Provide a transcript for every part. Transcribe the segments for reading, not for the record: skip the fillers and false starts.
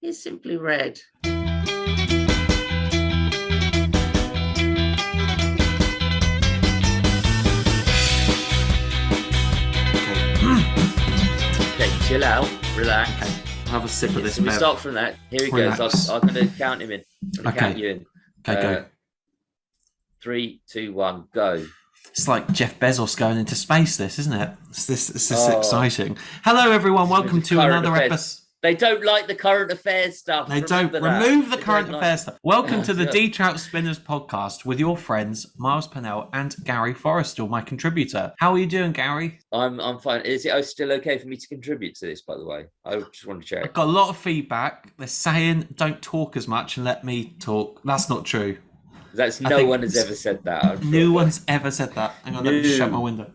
It's simply red. Okay, chill out, relax. Okay. Have a sip of this. So we start from that. Here he goes. I'm going to count him in. I'm going to count you in. Okay, go. 3, 2, 1, go. It's like Jeff Bezos going into space, this, isn't it? This is exciting. Hello, everyone. Welcome to another episode. They don't like the current affairs stuff. They don't. Remove the current affairs stuff. Welcome to the Trout Spinners podcast with your friends, Miles Pennell and Gary Forrestal, my contributor. How are you doing, Gary? I'm fine. Is it still okay for me to contribute to this, by the way? I just want to check. I've got a lot of feedback. They're saying don't talk as much and let me talk. That's not true. No one has ever said that. No one's ever said that. Hang on, let me shut my window.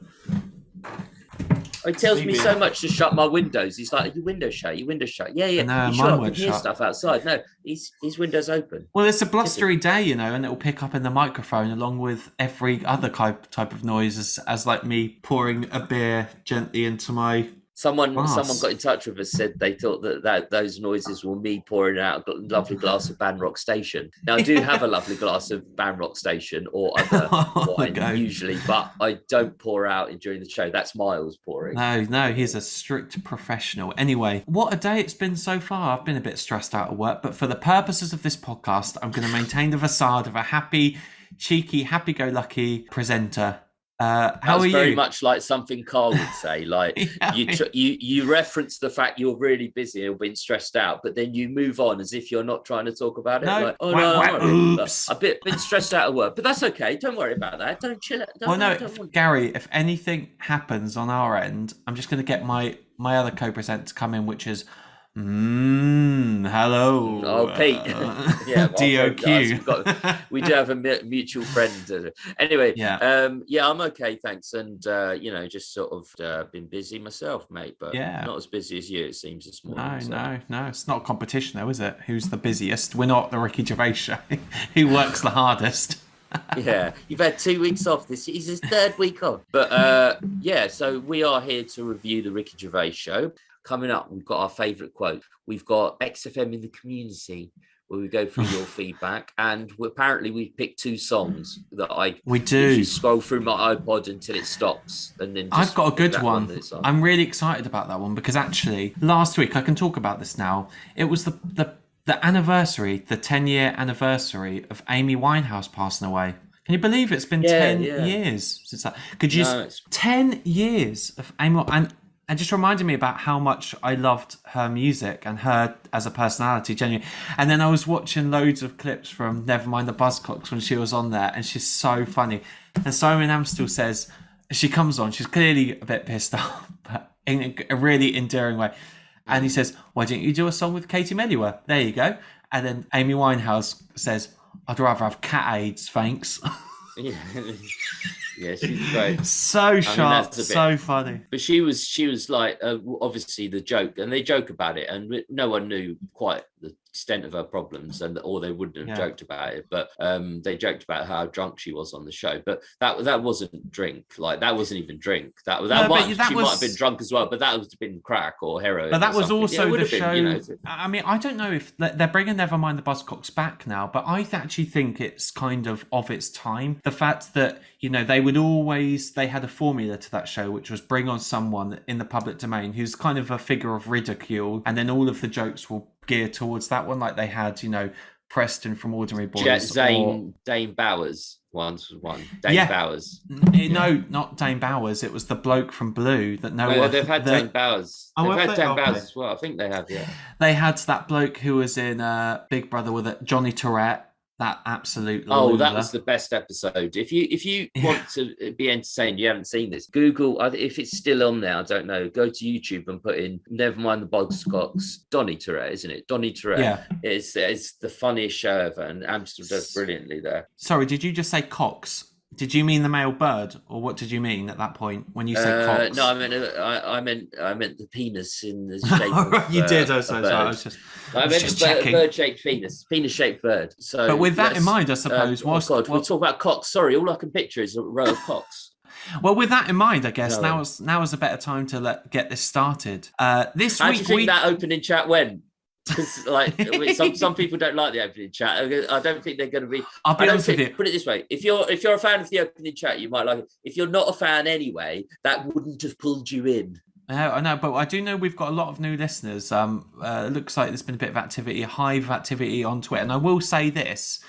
It tells me so much to shut my windows. He's like, your window shut, your window shut. Yeah. No, mine won't shut. Stuff outside. No, his window's open. Well, it's a blustery day, and it'll pick up in the microphone along with every other type of noise as like me pouring a beer gently into my Someone got in touch with us, said they thought that those noises were me pouring out a lovely glass of Banrock Station. Now, I do have a lovely glass of Banrock Station or other wine usually, but I don't pour out during the show. That's Miles pouring. No, he's a strict professional. Anyway, what a day it's been so far. I've been a bit stressed out at work, but for the purposes of this podcast, I'm going to maintain the facade of a happy, cheeky, happy-go-lucky presenter. How are you? Very much like something Carl would say. Like you reference the fact you're really busy or being stressed out, but then you move on as if you're not trying to talk about it. No. Like, no, a bit stressed out at work, but that's okay. Don't worry about that. Don't chill it. Gary, if anything happens on our end, I'm just going to get my other co-presenter to come in, which is. Hello. Oh, Pete. Yeah, DOQ. We do have a mutual friend. Anyway, I'm okay, thanks. And just sort of been busy myself, mate. But not as busy as you, it seems, this morning. No. It's not a competition, though, is it? Who's the busiest? We're not the Ricky Gervais show. Who works the hardest? Yeah, you've had 2 weeks off. This is his third week off. But so we are here to review the Ricky Gervais show. Coming up, we've got our favourite quote. We've got XFM in the community, where we go through your feedback. And apparently we picked 2 songs that we do scroll through my iPod until it stops. And then I've got a good one. I'm really excited about that one because actually last week, I can talk about this now. It was the anniversary, the 10-year anniversary of Amy Winehouse passing away. Can you believe it's been 10 years since that? 10 years of Amy and just reminded me about how much I loved her music and her as a personality, genuinely. And then I was watching loads of clips from Nevermind the Buzzcocks when she was on there, and she's so funny. And Simon Amstel says, she comes on, she's clearly a bit pissed off, but in a really endearing way. And he says, why didn't you do a song with Katie Melua? There you go. And then Amy Winehouse says, I'd rather have cat AIDS, thanks. Yeah, she's great. So sharp, so funny. But she was like, obviously the joke, and they joke about it, and no one knew quite the extent of her problems, or they wouldn't have joked about it. But they joked about how drunk she was on the show. But that wasn't drink. Like that wasn't even drink. She might have been drunk as well, but that would have been crack or heroin. But that was also the show. Been, I mean, I don't know if they're bringing Nevermind the Buzzcocks back now, but I actually think it's kind of its time. The fact that they had a formula to that show, which was bring on someone in the public domain who's kind of a figure of ridicule, and then all of the jokes will gear towards that one, like they had, Preston from Ordinary Boys. Dane Bowers once was one. Bowers. No, not Dane Bowers. It was the bloke from Blue that they've had Dane Bowers. They've had Dane Bowers as well. I think they have, yeah. They had that bloke who was in Big Brother with it, Johnny Tourette. That absolute loser. Oh, that was the best episode. If you want to be entertained, you haven't seen this, Google, if it's still on there, I don't know, go to YouTube and put in Nevermind the Buzzcocks, Donny Tourette, isn't it? Donny Tourette. Yeah. It's the funniest show ever, and Amsterdam does brilliantly there. Sorry, did you just say Cox? Did you mean the male bird, or what did you mean at that point when you said Cox? No, I meant the penis in the shape of you did. Oh, sorry. I meant a bird-shaped penis-shaped bird. So, but with that in mind, I suppose. We'll talk about cocks. Sorry, all I can picture is a row of cocks. Well, with that in mind, I guess now is a better time to get this started. This How week, do you think that opening chat went? Because like some people don't like the opening chat. I don't think they're going to be. I'll be honest with you. Put it this way: if you're a fan of the opening chat, you might like it. If you're not a fan anyway, that wouldn't have pulled you in. I know, but I do know we've got a lot of new listeners. It looks like there's been a bit of activity, a hive of activity on Twitter. And I will say this: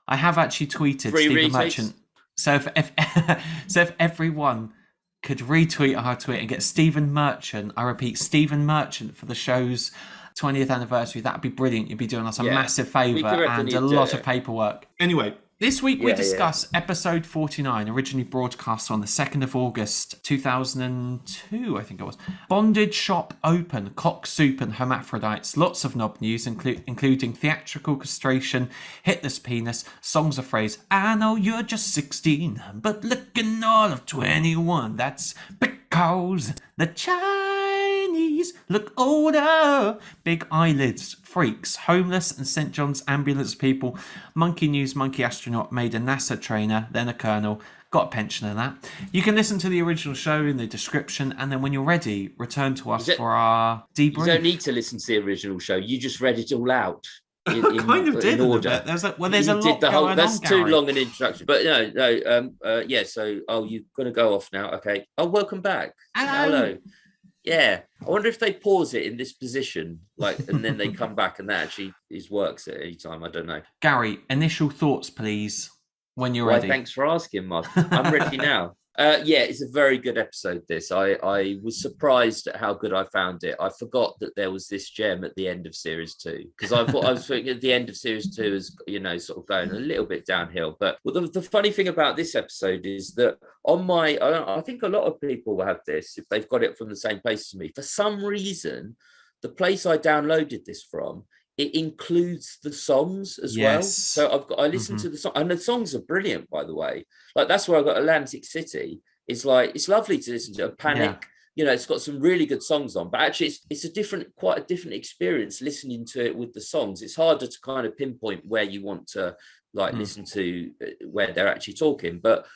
I have actually tweeted Stephen Merchant. So if everyone could retweet our tweet and get Stephen Merchant, I repeat, Stephen Merchant for the show's 20th anniversary, that'd be brilliant. You'd be doing us a massive favour and a lot of paperwork. Anyway, this week we discuss episode 49, originally broadcast on the 2nd of August 2002, I think it was. Bondage shop open, cock soup and hermaphrodites. Lots of knob news, including theatrical castration, hitless penis, songs of phrase, I know you're just 16, but looking all of 21. That's because the Chinese look older. Big eyelids, freaks, homeless and St. John's ambulance people, monkey news, monkey astronaut, made a NASA trainer, then a colonel, got a pension and that. You can listen to the original show in the description, and then when you're ready, return to us for our debrief. You don't need to listen to the original show. You just read it all out. I kind of did in order. There's a lot going on. That's too Gary. long an introduction. But yeah. So, you're going to go off now. Okay. Oh, welcome back. Hello. Yeah. I wonder if they pause it in this position, and then they come back, and that actually works at any time. I don't know. Gary, initial thoughts, please, when you're ready. Thanks for asking, Mark. I'm ready now. It's a very good episode, this. I was surprised at how good I found it. I forgot that there was this gem at the end of series 2, because I was thinking at the end of series 2 is, sort of going a little bit downhill. But the funny thing about this episode is that I think a lot of people will have this if they've got it from the same place as me. For some reason, the place I downloaded this from, it includes the songs as well. So I listened to the song, and the songs are brilliant, by the way. Like, that's where I got Atlantic City. It's lovely to listen to. Panic, it's got some really good songs on, but actually it's quite a different experience listening to it with the songs. It's harder to kind of pinpoint where you want to listen to where they're actually talking, but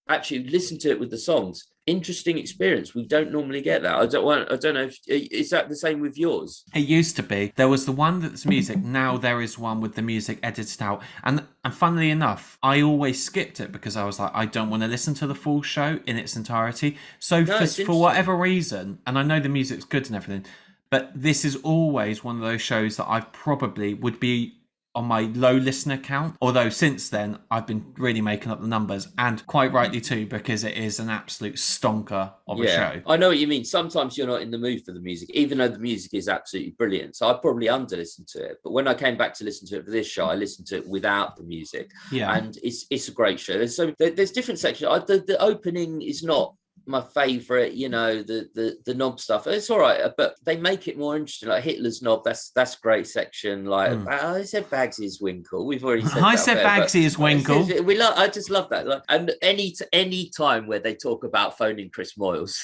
actually listen to it with the songs. Interesting experience. We don't normally get that. I don't know. Is that the same with yours? It used to be. There was the one that's music. Now there is one with the music edited out. And funnily enough, I always skipped it because I was like, I don't want to listen to the full show in its entirety. So for whatever reason, and I know the music's good and everything, but this is always one of those shows that I probably would be on my low listener count, although since then I've been really making up the numbers, and quite rightly too, because it is an absolute stonker of a show. I know what you mean. Sometimes you're not in the mood for the music, even though the music is absolutely brilliant. So I probably under-listened to it, but when I came back to listen to it for this show, I listened to it without the music. And it's a great show. So there's different sections. The opening is not my favorite, the knob stuff. It's all right, but they make it more interesting. Like Hitler's knob, that's great section. I said Bagsy's Winkle. We've already said I said Bagsy's Winkle. I just love that. And any time where they talk about phoning Chris Moyles,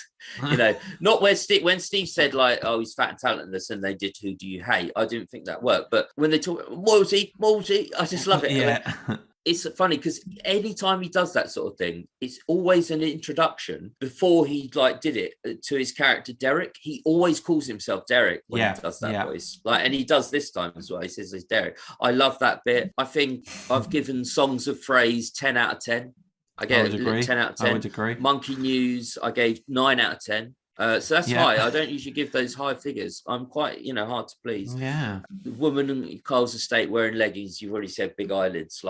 not when Steve said he's fat and talentless, and they did Who Do You Hate? I didn't think that worked, but when they talk Moylesy, I just love it. Yeah. It's funny because anytime he does that sort of thing, it's always an introduction before he did it to his character Derek. He always calls himself Derek when he does that voice. And he does this time as well. He says he's Derek. I love that bit. I think I've given Songs of Phrase 10 out of 10. I gave it 10 out of 10. I would agree. Monkey News, I gave 9 out of 10. So that's high. I don't usually give those high figures. I'm quite, hard to please. Yeah. The woman in Carl's estate wearing leggings, you've already said big eyelids.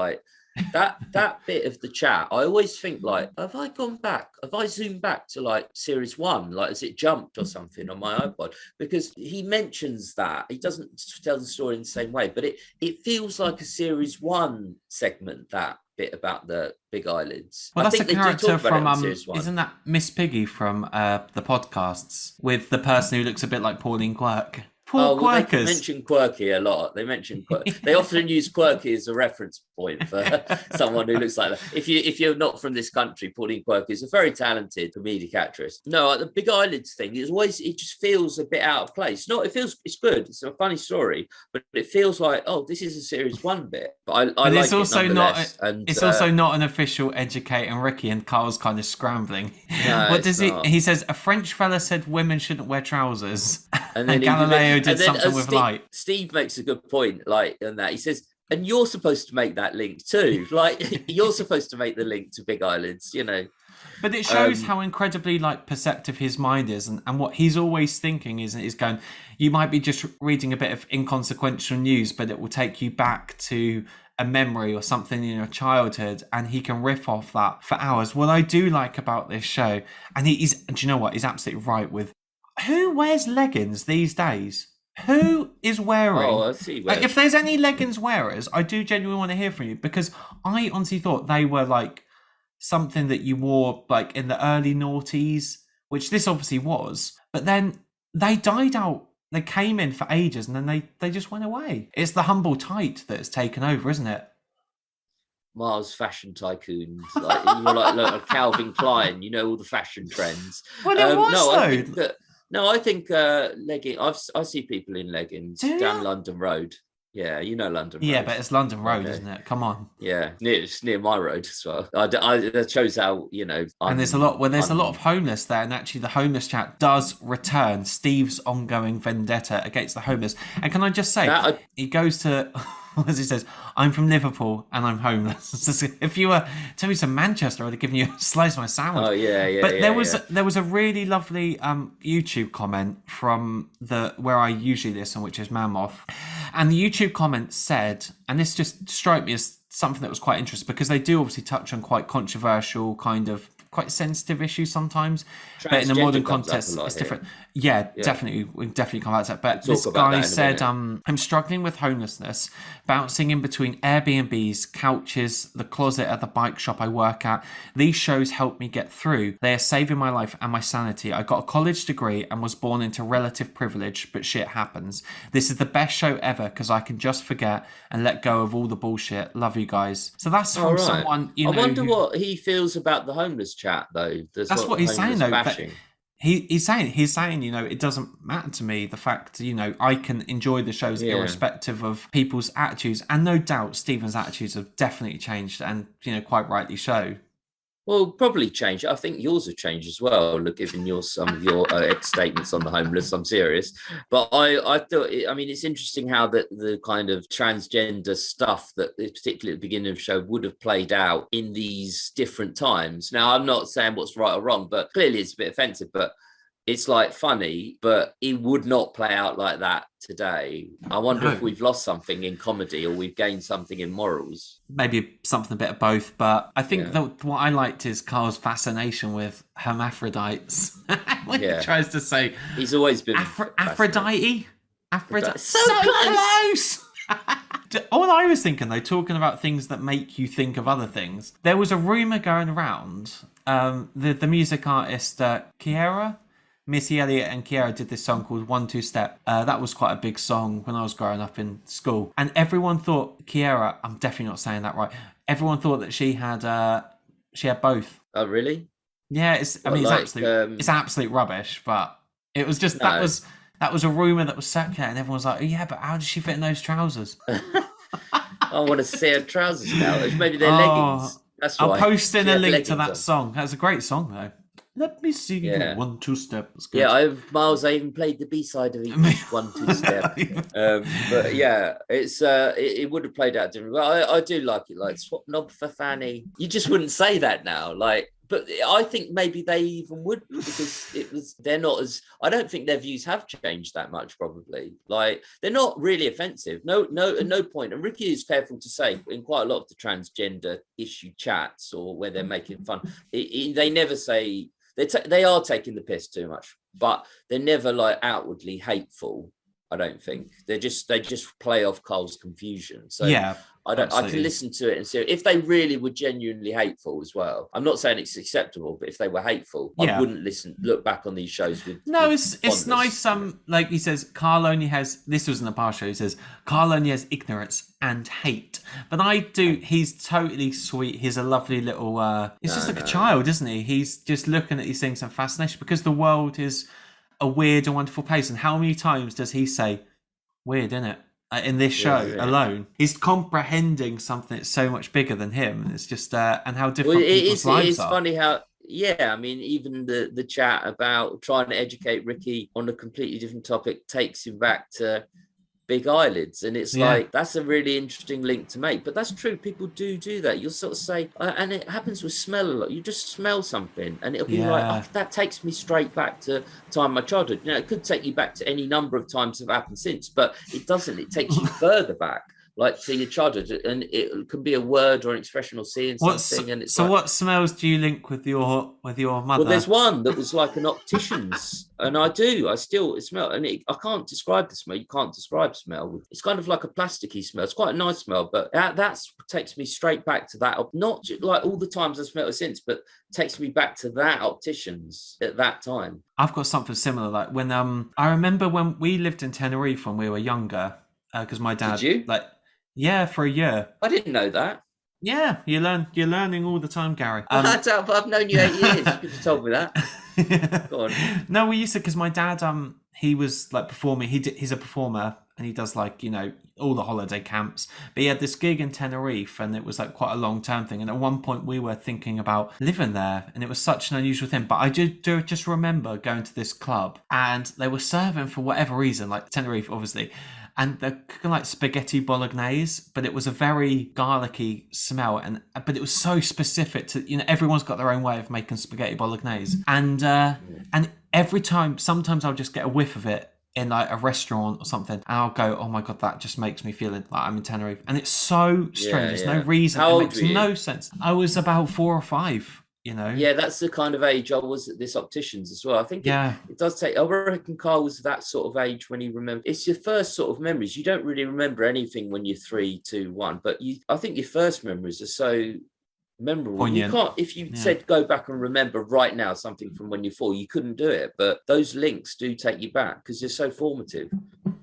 That bit of the chat, I always think have I gone back? Have I zoomed back to series 1? Has it jumped or something on my iPod? Because he mentions that. He doesn't tell the story in the same way, but it feels like a series 1 segment, that bit about the big eyelids. Well, that's a character from isn't that Miss Piggy from the podcasts, with the person who looks a bit like Pauline Quirk? They mention quirky a lot. They mention they often use quirky as a reference point for someone who looks like that. If you're not from this country, Pauline Quirky is a very talented comedic actress. No, the big eyelids thing is always, it just feels a bit out of place. It's good. It's a funny story, but it feels like, this is a series 1 bit. But I like it's also it not. It's also not an official Educate and Ricky, and Carl's kind of scrambling. No, what does he? He says a French fella said women shouldn't wear trousers, and then Galileo Ringo did something with light. Steve makes a good point, like, in that he says, and you're supposed to make that link too. Like, you're supposed to make the link to big eyelids, you know. But it shows how incredibly like perceptive his mind is, and what he's always thinking is going, you might be just reading a bit of inconsequential news, but it will take you back to a memory or something in your childhood, and he can riff off that for hours. What I do like about this show, and do you know what? He's absolutely right with who wears leggings these days? Who is wearing? Oh, I see. Like, if there's any leggings wearers, I do genuinely want to hear from you, because I honestly thought they were like something that you wore like in the early noughties, which this obviously was, but then they died out. They came in for ages and then they just went away. It's the humble tight that's taken over, isn't it? Mars fashion tycoons, like you're like Calvin Klein, you know, all the fashion trends. Well, it was I think legging. I see people in leggings down London Road. Yeah, you know London Road. Yeah, but it's London Road, isn't it? Come on. Yeah, it's near my road as well. That shows how, you know. And there's a lot of homeless there, and actually the homeless chat does return Steve's ongoing vendetta against the homeless. And can I just say, he goes to, as he says, I'm from Liverpool and I'm homeless. If you were telling me some Manchester, I'd have given you a slice of my sandwich. Oh yeah. But there was a really lovely YouTube comment from where I usually listen, which is Mammoth. And the YouTube comment said, and this just struck me as something that was quite interesting, because they do obviously touch on quite controversial, kind of quite sensitive issues sometimes, but in a modern context it's different. Yeah, definitely, we can definitely come back to that. But this guy said, I'm struggling with homelessness, bouncing in between Airbnbs, couches, the closet at the bike shop I work at. These shows help me get through. They are saving my life and my sanity. I got a college degree and was born into relative privilege, but shit happens. This is the best show ever because I can just forget and let go of all the bullshit. Love you guys. So that's from someone, you know. I wonder what he feels about the homeless chat, though. That's what he's saying, though. He's saying, you know, it doesn't matter to me the fact, you know, I can enjoy the shows irrespective of people's attitudes, and no doubt Stephen's attitudes have definitely changed, and, you know, quite rightly so. Well, probably changed. I think yours have changed as well. Look, given some of your statements on the homeless, I'm serious. But I thought, I mean, it's interesting how the kind of transgender stuff that, particularly at the beginning of the show, would have played out in these different times. Now, I'm not saying what's right or wrong, but clearly it's a bit offensive. But it's like funny, but it would not play out like that today. I wonder if we've lost something in comedy or we've gained something in morals. Maybe something a bit of both, but I think what I liked is Carl's fascination with hermaphrodites. When he tries to say, he's always been Aphrodite. So close. All I was thinking, though, talking about things that make you think of other things, there was a rumor going around. The music artist Kiera. Missy Elliott and Kiera did this song called 1-2 Step. That was quite a big song when I was growing up in school. And everyone thought Kiera, I'm definitely not saying that right, everyone thought that she had both. Oh, really? Yeah, it's absolute rubbish, but it was just, that was a rumour that was circulating, and everyone was like, oh, yeah, but how does she fit in those trousers? I want to see her trousers now. Maybe they're leggings. That's why. I'll post in a link to that song. That's a great song, though. Let me see you 1-2 Step. Yeah, Miles, I even played the B-side of each 1-2 Step. But yeah, it would have played out different. But I do like it, like swap knob for Fanny. You just wouldn't say that now, like. But I think maybe they even would, because they're not as, I don't think their views have changed that much, probably. Like, they're not really offensive. No, at no point. And Ricky is careful to say in quite a lot of the transgender issue chats or where they're making fun, they never say, they are taking the piss too much, but they're never like outwardly hateful. I don't think they just play off Carl's confusion. So yeah, I can listen to it and see if they really were genuinely hateful as well. I'm not saying it's acceptable, but if they were hateful, I wouldn't look back on these shows with. No, it's nice. Like he says, Carl only has. This was in the past show. He says Carl only has ignorance and hate, but I do. He's totally sweet. He's a lovely little. He's just like a child, isn't he? He's just looking at these things and fascination because the world is a weird and wonderful place. And how many times does he say weird, innit? In this show alone, he's comprehending something that's so much bigger than him. And it's just and how different people's lives are. It's funny how yeah, I mean, even the chat about trying to educate Ricky on a completely different topic takes him back to big eyelids, and it's like, that's a really interesting link to make. But that's true, people do that. You'll sort of say, and it happens with smell a lot. You just smell something and it'll be like, oh, that takes me straight back to time of my childhood. You know, it could take you back to any number of times that have happened since, but it doesn't. It takes you further back, like to your childhood, and it can be a word or an expression or seeing something. And it's so like, what smells do you link with your mother? Well, there's one that was like an optician's, and I still smell, and I can't describe the smell. You can't describe smell. It's kind of like a plasticky smell. It's quite a nice smell, but that takes me straight back to that. Not like all the times I smelled it since, but takes me back to that optician's at that time. I've got something similar. Like when I remember when we lived in Tenerife when we were younger, because my dad. Did you? Yeah, for a year. I didn't know that. Yeah, you're learning all the time, Gary. I've known you 8 years. You could have told me that. Go on. No, we used to, because my dad, he was like performing. He's a performer, and he does like, you know, all the holiday camps. But he had this gig in Tenerife, and it was like quite a long-term thing. And at one point, we were thinking about living there, and it was such an unusual thing. But I do just remember going to this club, and they were serving, for whatever reason, like Tenerife, obviously. And they're cooking like spaghetti bolognese, but it was a very garlicky smell, but it was so specific to, you know, everyone's got their own way of making spaghetti bolognese, and every time, sometimes I'll just get a whiff of it in like a restaurant or something, and I'll go, oh my god, that just makes me feel like I'm in Tenerife, and it's so strange. There's no reason. How old makes no sense. I was about 4 or 5. You know? Yeah, that's the kind of age I was at this optician's as well. I think it does take. I reckon Carl was that sort of age when he remembered. It's your first sort of memories. You don't really remember anything when you're 3, 2, 1, but I think your first memories are so memorable. Poignant. You can't, if you said go back and remember right now something from when you're 4, you couldn't do it. But those links do take you back because they're so formative.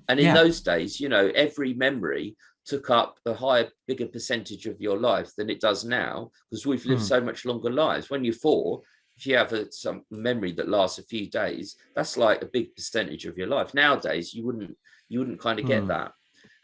And in those days, you know, every memory took up a bigger percentage of your life than it does now, because we've lived so much longer lives. When you're 4, if you have some memory that lasts a few days, that's like a big percentage of your life. Nowadays, you wouldn't kind of get that.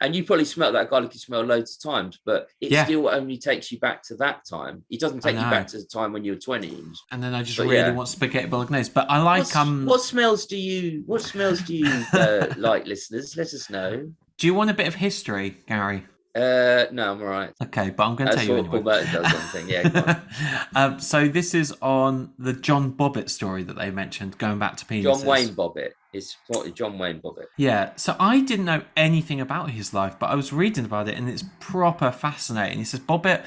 And you probably smelt that garlicky smell loads of times, but it still only takes you back to that time. It doesn't take you back to the time when you were 20. And then I just really want spaghetti bolognese. But I like what smells do you like, listeners? Let us know. Do you want a bit of history, Gary? No, I'm all right. Okay, but I'm going to tell you anyway. Paul Merton does something. Yeah. So this is on the John Bobbitt story that they mentioned, going back to penises. John Wayne Bobbitt. It's John Wayne Bobbitt. Yeah. So I didn't know anything about his life, but I was reading about it, and it's proper fascinating. He says Bobbitt,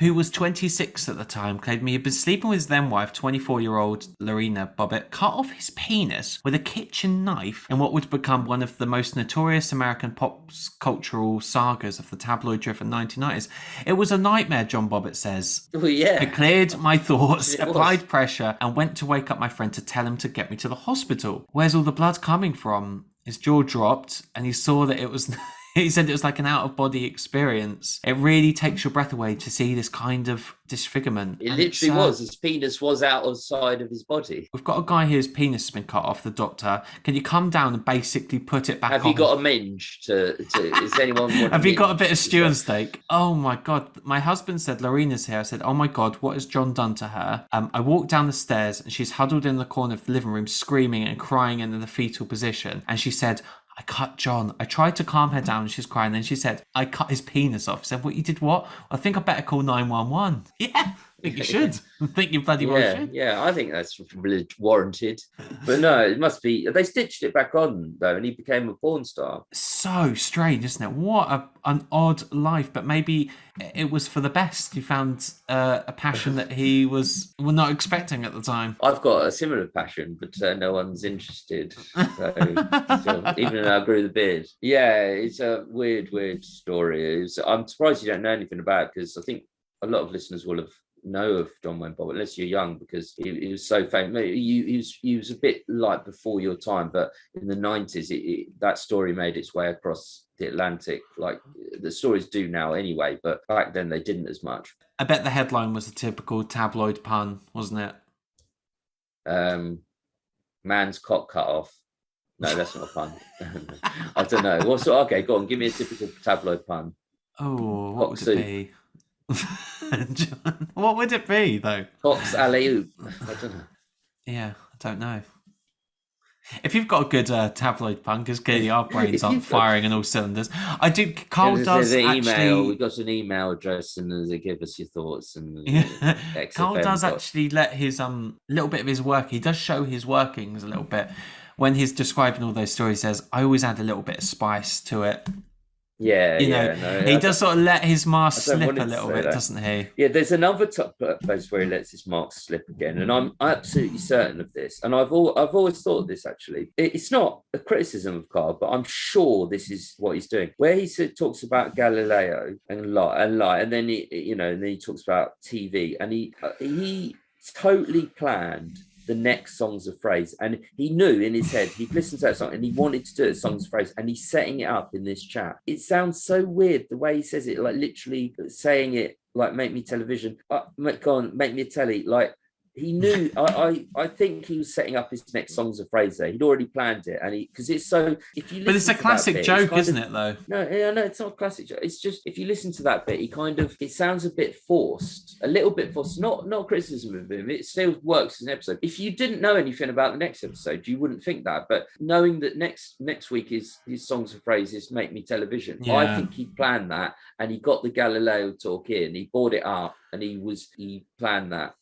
who was 26 at the time, claimed he had been sleeping with his then wife, 24-year-old Lorena Bobbitt, cut off his penis with a kitchen knife in what would become one of the most notorious American pop cultural sagas of the tabloid-driven 1990s. It was a nightmare, John Bobbitt says. Oh, yeah. I cleared my thoughts, applied pressure, and went to wake up my friend to tell him to get me to the hospital. Where's all the blood coming from? His jaw dropped, and he saw that it was... He said it was like an out-of-body experience. It really takes your breath away to see this kind of disfigurement. It literally was. His penis was outside of his body. We've got a guy whose penis has been cut off, the doctor. Can you come down and basically put it back on? Have you got a minge to is anyone Have you got a bit of stew and steak? Oh my God. My husband said, Lorena's here. I said, oh my God, what has John done to her? I walked down the stairs and she's huddled in the corner of the living room, screaming and crying in the fetal position. And she said, I cut John. I tried to calm her down and she's crying. Then she said, I cut his penis off. I said, what, you did what? I think I better call 911. Yeah, I think you should. I think you bloody well should. Yeah, I think that's warranted. But no, it must be. They stitched it back on, though, and he became a porn star. So strange, isn't it? What an odd life. But maybe it was for the best. He found a passion that he was not expecting at the time. I've got a similar passion, but no one's interested. So even though I grew the beard. Yeah, it's a weird story. I'm surprised you don't know anything about it, because I think a lot of listeners will know of John Wayne Bobbitt, unless you're young, because he was so famous. He was a bit like before your time, but in the 90s, that story made its way across the Atlantic, like the stories do now anyway, but back then they didn't as much. I bet the headline was a typical tabloid pun, wasn't it? Man's cock cut off. No, that's not a pun. I don't know. Okay, go on, give me a typical tabloid pun. Oh, what would it be? What would it be though? Fox alley-oop. I don't know. Yeah, I don't know. If you've got a good tabloid pun, because clearly our brains aren't firing on all cylinders. I do. Carl does actually. We got an email address, and they give us your thoughts. And Carl does actually let his little bit of his work. He does show his workings a little bit when he's describing all those stories. He says, "I always add a little bit of spice to it." Yeah, he does sort of let his mask slip a little bit, doesn't he? Yeah, there's another place where he lets his mask slip again, and I'm absolutely certain of this. And I've always thought this actually. It's not a criticism of Carl, but I'm sure this is what he's doing. Where he talks about Galileo and light, and then he talks about TV, and he totally planned the next songs of phrase, and he knew in his head he'd listened to that song and he wanted to do it songs of phrase, and he's setting it up in this chat. It sounds so weird the way he says it, like literally saying it like make me television, go on, make me a telly. Like he knew. I think he was setting up his next songs of phrase there. He'd already planned it, and because it's so. If you but it's a classic joke, isn't it? Though. No, it's not a classic joke. It's just if you listen to that bit, it sounds a bit forced, a little bit forced. Not criticism of him. It still works as an episode. If you didn't know anything about the next episode, you wouldn't think that. But knowing that next week his songs of phrase is make me television, I think he planned that, and he got the Galileo talk in. He bought it up, and he planned that.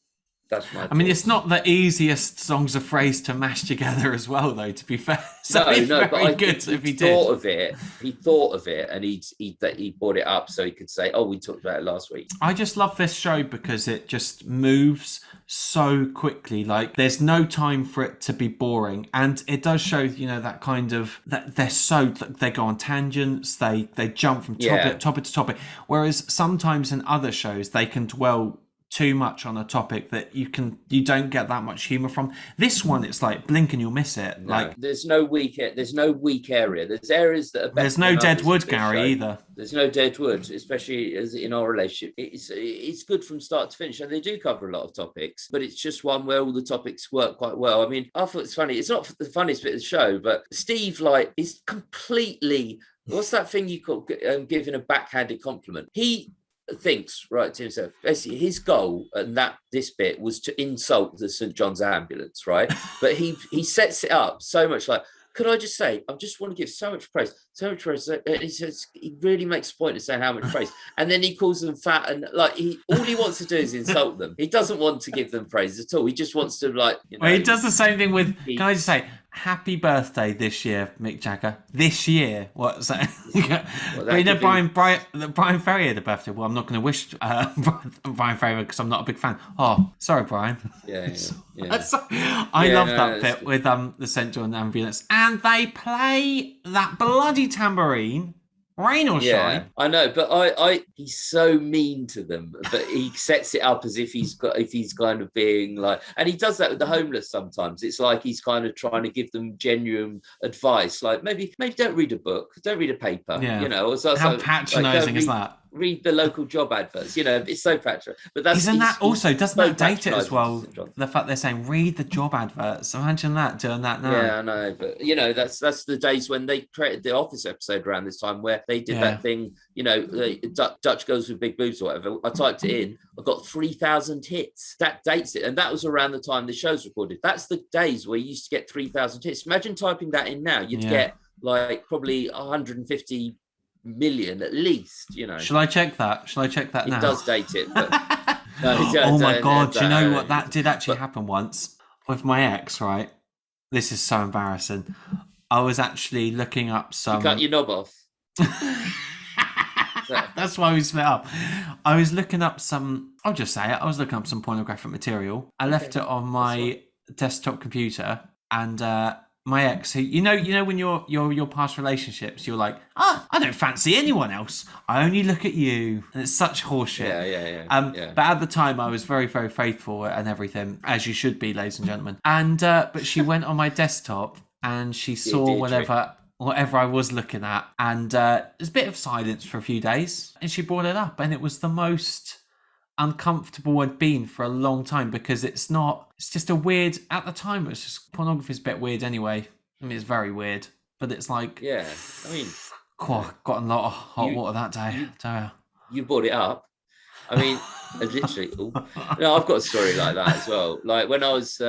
I mean, it's not the easiest songs of phrase to mash together as well, though, to be fair. So but I good if he thought of it. He thought of it, and he brought it up so he could say, "Oh, we talked about it last week." I just love this show because it just moves so quickly. Like, there's no time for it to be boring, and it does show, that kind of that they go on tangents, they jump from topic to topic. Whereas sometimes in other shows they can dwell too much on a topic that you don't get that much humor from. This one, it's like blink and you'll miss it. No, there's no weak area. There's areas that are better. There's no dead wood, Gary, either. There's no dead wood, especially as in our relationship. It's good from start to finish, and they do cover a lot of topics, but it's just one where all the topics work quite well. I mean, I thought it's funny. It's not the funniest bit of the show, but Steve is completely. What's that thing you call giving a backhanded compliment? He thinks right to himself, basically his goal and this bit was to insult the St. John's ambulance, right? But he sets it up so much like, could I just say, I just want to give so much praise. He says he really makes a point of saying how much praise, and then he calls them fat, and like all he wants to do is insult them. He doesn't want to give them praise at all. He just wants to Well, he does the same thing with. Can I just say, happy birthday this year, Mick Jagger? This year, what's that? Brian Ferry had a birthday. Well, I'm not going to wish Brian Ferry because I'm not a big fan. Oh, sorry, Brian. Yeah. I love that bit with the St. John ambulance, and they play that bloody tambourine, rain or shine. I know, but he's so mean to them, but he sets it up as if he's kind of being like, and he does that with the homeless sometimes. It's like he's kind of trying to give them genuine advice, like maybe don't read a book, don't read a paper, How patronising is that? Read the local job adverts, it's so patronising. But doesn't that date it as well? The fact they're saying read the job adverts. Imagine that doing that now. Yeah, I know, but that's the days when they created the Office episode around this time where they did that thing, Dutch girls with big boobs or whatever. I typed it in, I got 3,000 hits. That dates it, and that was around the time the show's recorded. That's the days where you used to get 3,000 hits. Imagine typing that in now, you'd get like probably 150 million at least. Shall I check that now? It does date it, but oh my god, do you know what, that did actually happen once with my ex, right? This is so embarrassing. I was actually looking up some. You cut your knob off. That's why we split up. I was looking up some. I'll just say it. I was looking up some pornographic material. I left it on my desktop computer, and my ex, who when your past relationships, you're like, I don't fancy anyone else. I only look at you, and it's such horseshit. Yeah. But at the time, I was very, very faithful and everything, as you should be, ladies and gentlemen. And but she went on my desktop and she saw whatever I was looking at, and there's a bit of silence for a few days, and she brought it up, and it was the most uncomfortable I'd been for a long time, because it's just a weird, at the time it was just, pornography's a bit weird anyway. I mean, it's very weird, but it's like, got a lot of hot water that day. You brought it up. I mean, literally. No, I've got a story like that as well. Like when I was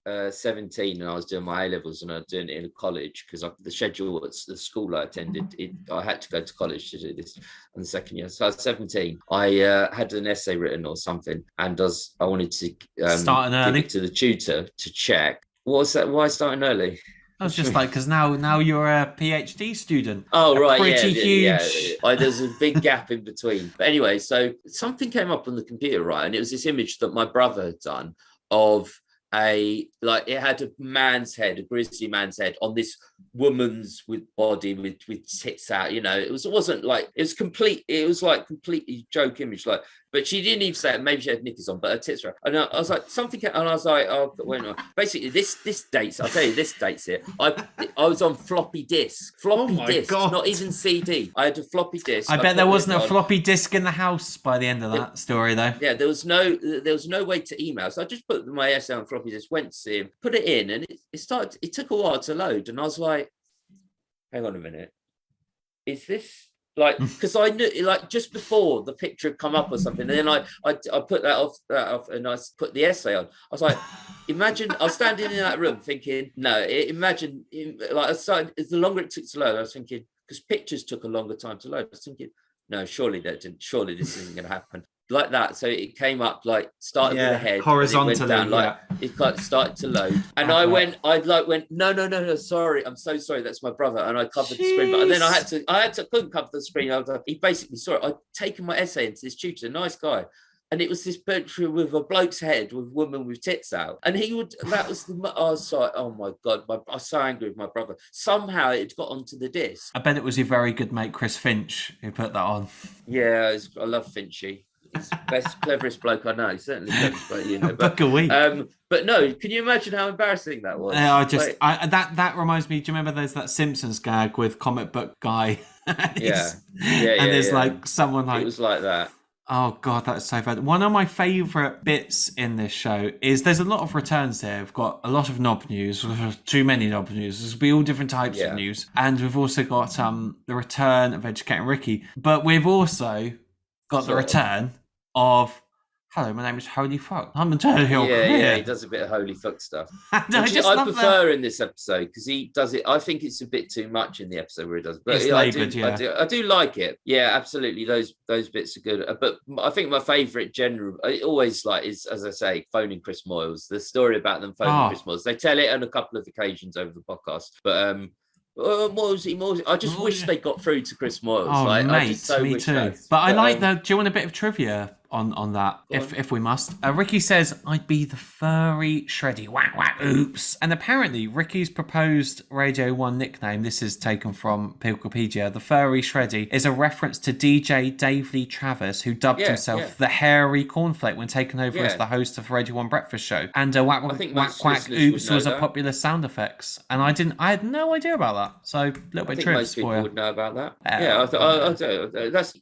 17 and I was doing my A-levels and I was doing it in college because the schedule at the school I attended, I had to go to college to do this in the second year. So I was 17. I had an essay written or something, and I wanted to give it to the tutor to check. What was that? Why starting early? I was just like, because now you're a PhD student. Oh, right. Pretty huge. Yeah. There's a big gap in between. But anyway, so something came up on the computer, right? And it was this image that my brother had done of it had a man's head, a grizzly man's head on this woman's body with tits out. It wasn't like it was complete. It was like completely joke image, like. But she didn't even say it. Maybe she had knickers on, but her tits were. And I was like something, and I was like, oh, wait a minute. Basically, this dates. I'll tell you, this dates it. I was on floppy disk. Floppy disk, God. Not even CD. I had a floppy disk. I bet there wasn't a floppy disk in the house by the end of that story, though. Yeah, there was no way to email, so I just put my essay on floppy disk, went to see him, put it in, and it started. It took a while to load, and I was like, hang on a minute, is this? Like, because I knew, like, just before the picture had come up or something, and then I put that off, and I put the essay on. I was like, imagine I was standing in that room thinking, imagine, like, the longer it took to load, I was thinking, because pictures took a longer time to load. I was thinking, no, surely surely this isn't going to happen. Like that, so it came up like started with the head horizontally, down, like it started to load, and I went no, sorry, I'm so sorry, that's my brother, and I covered the screen, but then I couldn't cover the screen. He basically saw it. I'd taken my essay into this tutor, nice guy, and it was this picture with a bloke's head with a woman with tits out, and I was like, oh my God, I was so angry with my brother. Somehow it got onto the disc. I bet it was your very good mate Chris Finch who put that on. Yeah, I love Finchy. He's the best, cleverest bloke I know. Certainly cleverest bloke, but no, can you imagine how embarrassing that was? That reminds me. Do you remember there's that Simpsons gag with comic book guy? And there's like someone like, it was like that. Oh God, that's so bad. One of my favourite bits in this show is there's a lot of returns here. We've got a lot of knob news, too many knob news. There'll be all different types of news, and we've also got the return of Educating Ricky, but we've also got the return of, hello, my name is Holy Fuck. I'm Untitled Chapter. Yeah, he does a bit of Holy Fuck stuff. I prefer in this episode because he does it. I think it's a bit too much in the episode where he does, but I do like it. Yeah, absolutely. Those bits are good. But I think my favourite general, I always like, is, as I say, phoning Chris Moyles. The story about them phoning Chris Moyles. They tell it on a couple of occasions over the podcast, but I just wish they got through to Chris Moyles. Oh, mate, me too. But I like that. Do you want a bit of trivia on that, if we must? Ricky says, I'd be the furry Shreddy. Whack, whack, oops. And apparently, Ricky's proposed Radio 1 nickname, this is taken from Wikipedia, the furry Shreddy, is a reference to DJ Dave Lee Travis, who dubbed himself the hairy cornflake when taken over as the host of the Radio 1 breakfast show. And whack, whack, whack, oops was a popular sound effects. And I had no idea about that. So, a little bit of trivia. Most people would know about that. I do.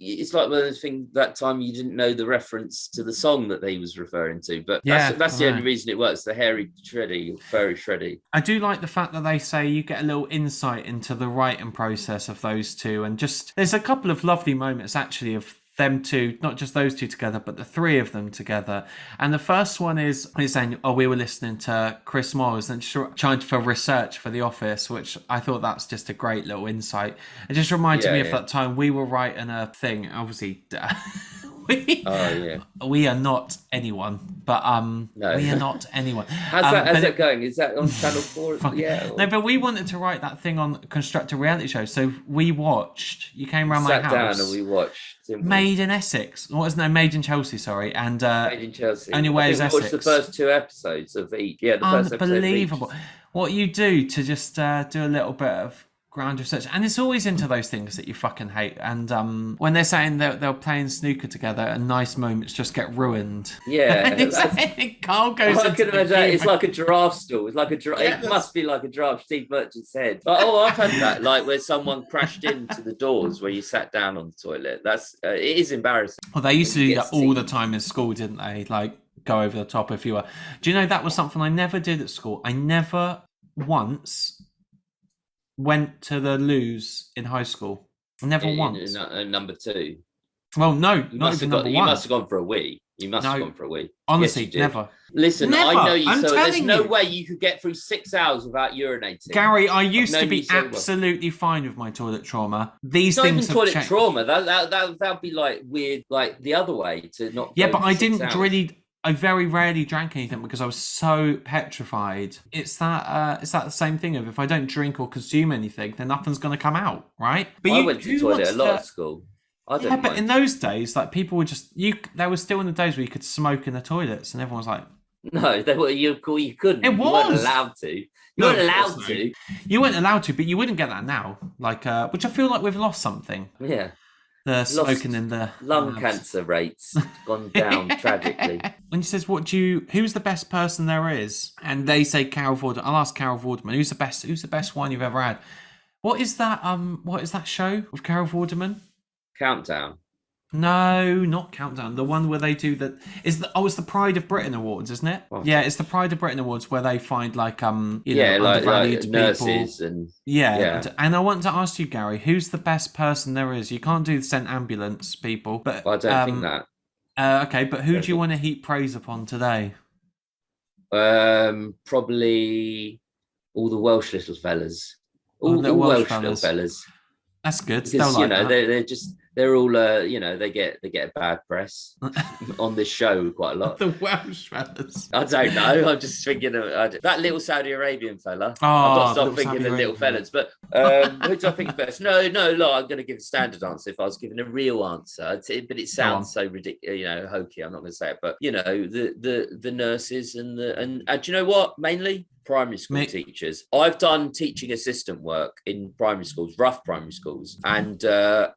It's like one of those things that time you didn't know the reference to the song that he was referring to, but that's the only reason it works. The hairy Shreddy, furry Shreddy. I do like the fact that they say you get a little insight into the writing process of those two, and just there's a couple of lovely moments actually of them two, not just those two together, but the three of them together. And the first one is saying, we were listening to Chris Moyles and trying for research for The Office, which I thought that's just a great little insight. It just reminded me of that time we were writing a thing, obviously. We are not anyone, but we are not anyone. How's that going? Is that on Channel 4? No, but we wanted to write that thing on Construct a Reality Show, so we watched. You came around my house. Sat down and we watched. Made in Essex. What was the name? Made in Chelsea. Sorry, and Made in Chelsea. Only Where's Essex. Watched the first two episodes of each. Yeah, the first episode. Unbelievable. What you do to just do a little bit of ground research, and it's always into those things that you fucking hate. And when they're saying they're playing snooker together and nice moments just get ruined. Yeah, Carl goes. I can imagine it's like a giraffe stool. It's like a giraffe. It must be like a giraffe. Steve Merchant's head. I've had that. Like where someone crashed into the doors where you sat down on the toilet. That's it is embarrassing. Well, they used to do that all the time in school, didn't they? Like go over the top if you were. Do you know that was something I never did at school? I never once went to the loos in high school. Never once. Number two. Well, no, not even number one. You must have gone for a wee. You must have gone for a wee. Honestly, yes, never. Listen, never. I know you. I'm so there's telling no you. way you could get through 6 hours without urinating. Gary, I used to be absolutely fine with my toilet trauma. These it's things not even toilet trauma. That'd be like weird, like the other way to not. Yeah, but I didn't really. I very rarely drank anything because I was so petrified. It's that the same thing of if I don't drink or consume anything, then nothing's going to come out, right? But I went to the toilet a lot at school. Yeah, but in those days, like people were just There was still in the days where you could smoke in the toilets, and everyone was like, "No, they were. You couldn't. It was. You weren't allowed to. You weren't allowed to. You weren't allowed to, but you wouldn't get that now. Like, which I feel like we've lost something. Yeah, the smoking in the lung cancer rates gone down tragically. When he says, who's the best person there is? And they say Carol Vorderman. I'll ask Carol Vorderman, who's the best wine you've ever had? What is that show with Carol Vorderman? Countdown. No, not Countdown. The one where they do it's the Pride of Britain Awards, isn't it? What? Yeah, it's the Pride of Britain Awards where they find undervalued nurses people. And yeah. And I want to ask you, Gary, who's the best person there is? You can't do the sent ambulance people, but I don't think that. Okay, but who do you want to heap praise upon today? Probably all the Welsh little fellas. All Welsh little fellas. That's good. Because they're all they get a bad press on this show quite a lot. The Welsh fellas. I don't know. I'm just thinking of that little Saudi Arabian fella. Oh, I've got to stop thinking of little fellas. But who do I think is best? No. Look, I'm going to give a standard answer if I was giving a real answer. But it sounds so ridiculous, hokey. I'm not going to say it. But the nurses and do you know what? Mainly primary school teachers. I've done teaching assistant work in primary schools, rough primary schools, and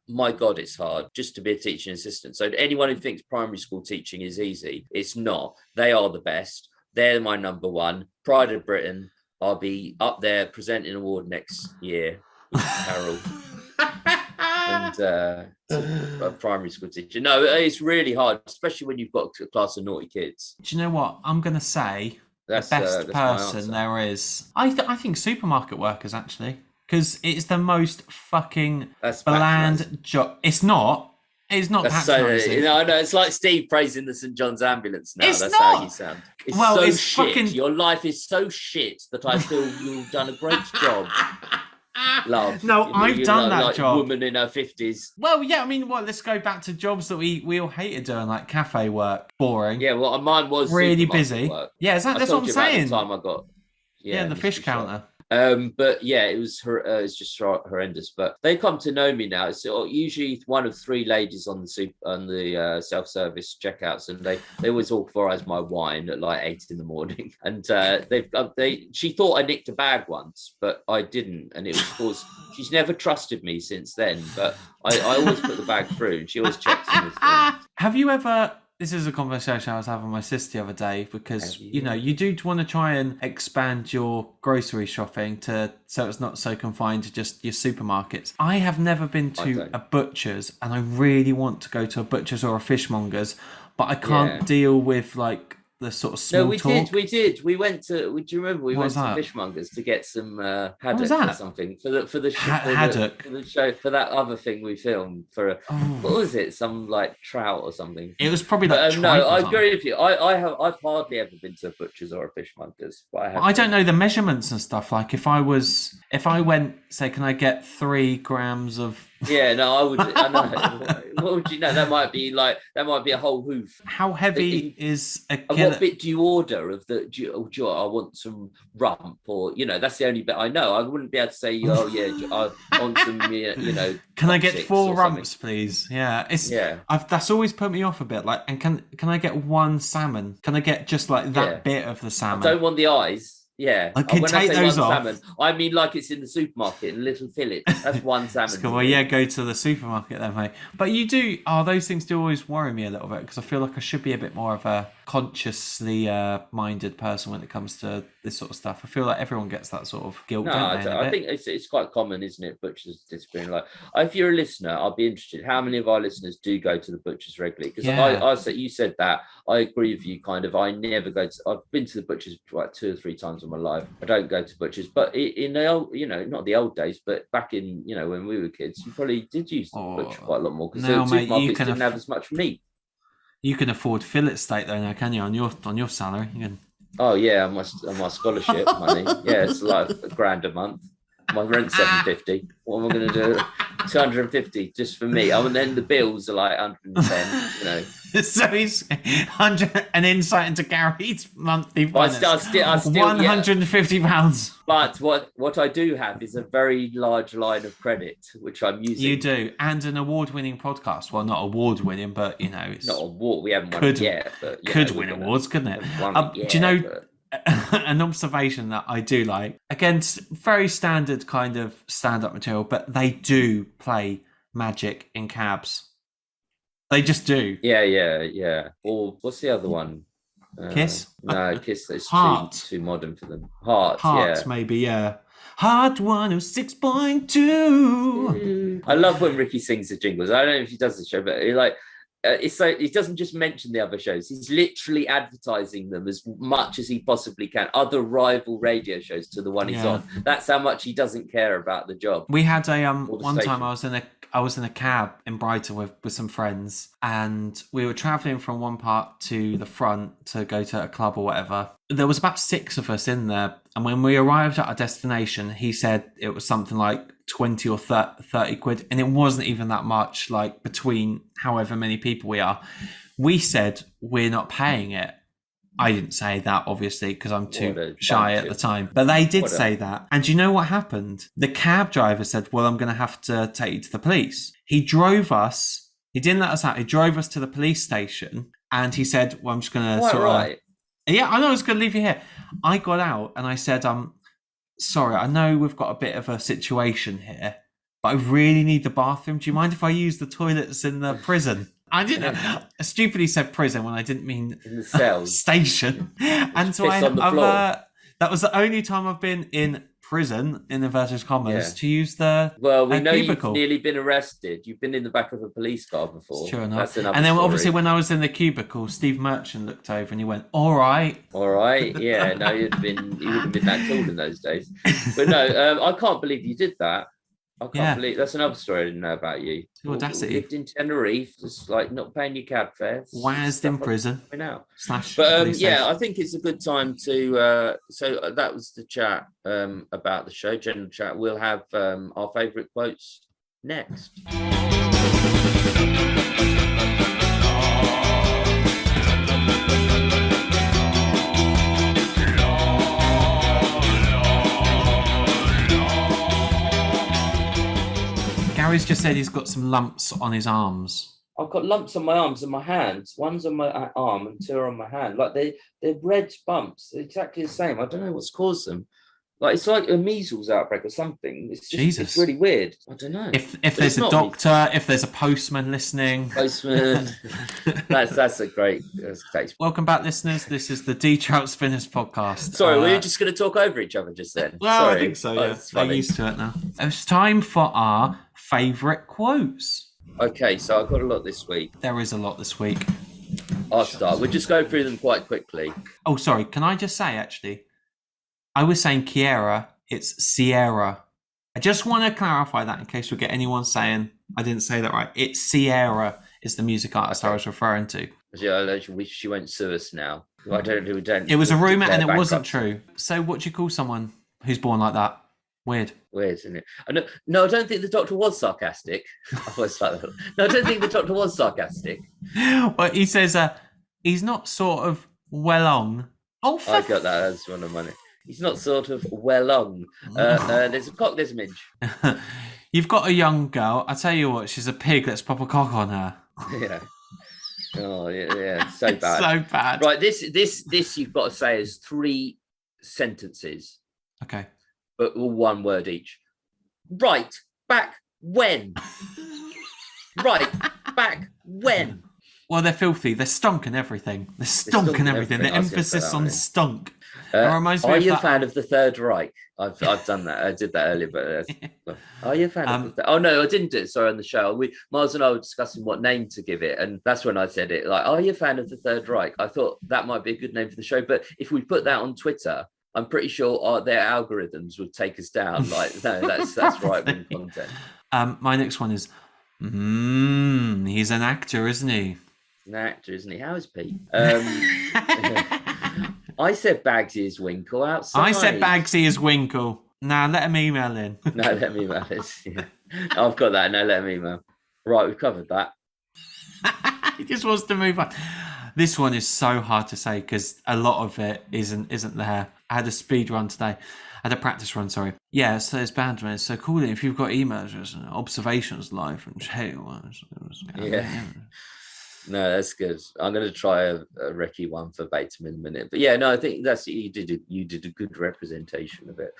my God, it's hard just to be a teaching assistant. So anyone who thinks primary school teaching is easy, it's not. They are the best. They're my number one. Pride of Britain. I'll be up there presenting an award next year with Carol. And a primary school teacher. No, it's really hard, especially when you've got a class of naughty kids. Do you know what? I'm going to say the best person there is. I think supermarket workers, actually, because it's the most fucking bland job. It's not. It's not patronising. No, it's like Steve praising the St John's ambulance now. That's not. How you sound. It's shit. Your life is so shit that I feel you've done a great job. Love. No, I've done that job. Woman in her 50s. Well, yeah, I mean, let's go back to jobs that we all hated doing, like cafe work. Boring. Yeah, well, mine was really busy. Work. Yeah, that's what I'm saying. The time I got. Yeah, the fish counter. But yeah, it's just horrendous. But they come to know me now. It's usually one of three ladies on the self-service checkouts, and they always authorize my wine at like 8 a.m. And she thought I nicked a bag once, but I didn't, and it was because she's never trusted me since then. But I always put the bag through, and she always checks in with me. Have you ever? This is a conversation I was having with my sister the other day because, you do want to try and expand your grocery shopping so it's not so confined to just your supermarkets. I have never been to a butcher's, and I really want to go to a butcher's or a fishmonger's, but I can't deal with like the sort of small talk. We did. We went to. Do you remember? We went to fishmongers to get some haddock or something for the show for that other thing we filmed for. What was it? Some like trout or something. It was probably like. No, I agree with you. I've hardly ever been to a butcher's or a fishmonger's. But I don't know the measurements and stuff. Like if I went, say, can I get 3 grams of. Yeah, no, I would. I know. What would you know? That might be a whole hoof. How heavy is a kilo? What bit do you order of the? I want some rump, or that's the only bit I know. I wouldn't be able to say, I want some, Can I get 4 rumps, please? Yeah, that's always put me off a bit. Like, and can I get 1 salmon? Can I get just like that bit of the salmon? I don't want the eyes. Yeah, I can take those off. Salmon, I mean, like it's in the supermarket in a little fillet. That's 1 salmon. Well, go to the supermarket then, mate. But you do. Those things do always worry me a little bit because I feel like I should be a bit more of a consciously minded person when it comes to this sort of stuff. I feel like everyone gets that sort of guilt. No, I think it's quite common, isn't it? Butchers disappearing. Like, if you're a listener, I'll be interested. How many of our listeners do go to the butchers regularly? Because I said, you said that. I agree with you. Kind of. I never go to. I've been to the butchers like 2 or 3 times in my life. I don't go to butchers, but in the old, not the old days, but back in when we were kids, you probably did use the butcher quite a lot more because the supermarkets didn't have as much meat. You can afford fillet steak though now, can you? On your salary, you can. Oh yeah, on my scholarship money. Yeah, it's like $1,000 a month. My rent's $750. What am I going to do? $250 just for me. And then the bills are like $110. So he's 100. An insight into Gary's monthly finance. I still £150. But what I do have is a very large line of credit, which I'm using. You do, and an award-winning podcast. Well, not award-winning, but it's not award. We haven't won it yet, but could win awards, couldn't it? Do you know? An observation that I do like, again, very standard kind of stand-up material, but they do play magic in cabs. They just do. Yeah. Or what's the other one? Kiss? No, Kiss is too modern for them. Hearts, maybe, yeah. Heart 106.2. I love when Ricky sings the jingles. I don't know if he does the show, but it's so he doesn't just mention the other shows. He's literally advertising them as much as he possibly can. Other rival radio shows to the one he's on. That's how much he doesn't care about the job. We had a one time I was in a cab in Brighton with some friends, and we were traveling from one part to the front to go to a club or whatever. There was about 6 of us in there, and when we arrived at our destination, he said it was something like 20 or 30 quid, and it wasn't even that much, like between however many people we are. We said we're not paying it. I didn't say that, obviously, because I'm too shy at the time. But they did say that. And do you know what happened? The cab driver said, well, I'm going to have to take you to the police. He drove us. He didn't let us out. He drove us to the police station. And he said, well, I'm just going to Yeah, I know I was going to leave you here. I got out and I said, sorry, I know we've got a bit of a situation here, but I really need the bathroom. Do you mind if I use the toilets in the prison? I stupidly said prison when I didn't mean in the cells. Station. And so that was the only time I've been in prison, in inverted commas, to use the we know cubicle. You've nearly been arrested. You've been in the back of a police car before. Sure enough. That's another and then story. Obviously when I was in the cubicle, Steve Merchant looked over and he went, all right. Yeah, no, you wouldn't have been that tall in those days. But no, I can't believe you did that. I can't believe that's another story I didn't know about you. Audacity. Lived in Tenerife, just like not paying your cab fare. Wazzed in prison. Now. But I think it's a good time to. So that was the chat about the show, general chat. We'll have our favourite quotes next. Gary's just said he's got some lumps on his arms. I've got lumps on my arms and my hands. One's on my arm and 2 are on my hand. Like they're red bumps. They're exactly the same. I don't know what's caused them. Like it's like a measles outbreak or something. It's just, Jesus. It's really weird. I don't know. If there's a doctor, if there's a postman listening. That's a great taste. Welcome back, listeners. This is the Trout Spinners podcast. Sorry, we were just going to talk over each other just then. Well, Sorry. I think so, yeah. I'm used to it now. It's time for our favourite quotes. Okay, so I've got a lot this week. There is a lot this week. I'll start. We'll just go through them quite quickly. Oh, sorry. Can I just say, actually, I was saying Kiera, it's Sierra. I just want to clarify that in case we get anyone saying I didn't say that right. It's Sierra is the music artist I was referring to. Yeah, she won't sue us now. I don't. It was a rumour and it wasn't true. So what do you call someone who's born like that? Weird, isn't it? No, I don't think the doctor was sarcastic. I was like that. No, I don't think the doctor was sarcastic. Well, he says he's not sort of well on. Oh, I got that. That's one of money. He's not sort of well on. There's a cock, there's a midge. You've got a young girl. I tell you what, she's a pig. Let's pop a cock on her. Yeah. Oh yeah, so bad. So bad. Right, this you've got to say is 3 sentences. Okay. But all 1 word each. Right back when. Right back when. Well, they're filthy. They're stunk and everything. They're stunk and everything. The emphasis on stunk. It reminds me are of you a that, fan of the Third Reich? I've done that. I did that earlier, but are you a fan of the? Oh no, I didn't do it. Sorry, on the show, Miles and I were discussing what name to give it, and that's when I said it. Like, are you a fan of the Third Reich? I thought that might be a good name for the show, but if we put that on Twitter, I'm pretty sure their algorithms would take us down. Like, no, that's right-wing content. My next one is, he's an actor, isn't he? An actor, isn't he? How is Pete? I said Bagsy is Winkle outside. I said Bagsy is Winkle. Nah, let him email in. No, let me email it. Yeah. I've got that. No, let me email. Right, we've covered that. He just wants to move on. This one is so hard to say because a lot of it isn't there. I had a speed run today. I had a practice run, sorry. Yeah, so it's Bandman. So call it if you've got emails, observations live from Yeah. No, that's good. I'm going to try a Ricky one for Bateman in a minute. But yeah, no, I think you did a good representation of it.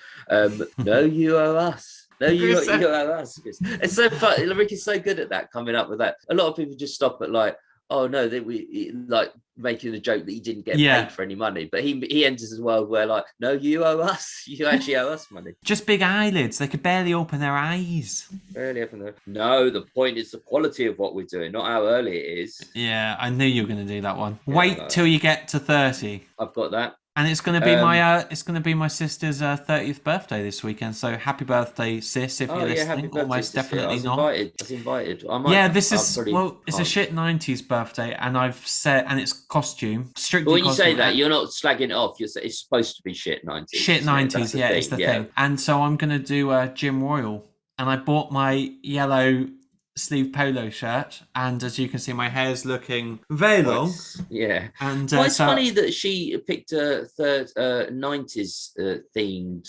No, you owe us. No, you owe us. It's so fun. Ricky's so good at that, coming up with that. A lot of people just stop at like, oh no, that we like making a joke that he didn't get paid for any money, but he enters a world where like, no, you owe us. You actually owe us money. Just big eyelids. They could barely open their eyes. No, the point is the quality of what we're doing, not how early it is. Yeah, I knew you were going to do that one. Yeah, wait till you get to 30. I've got that. And it's going to be my sister's 30th birthday this weekend. So happy birthday, sis! If you're listening, almost definitely not. I was invited. It's a shit 90s birthday, and it's costume strictly. But when you say that, you're not slagging it off. You're saying it's supposed to be shit 90s. Shit 90s, yeah, it's the thing. And so I'm going to do Jim Royal, and I bought my yellow sleeve polo shirt, and as you can see, my hair's looking very long. Yeah. And it's funny that she picked a 90s themed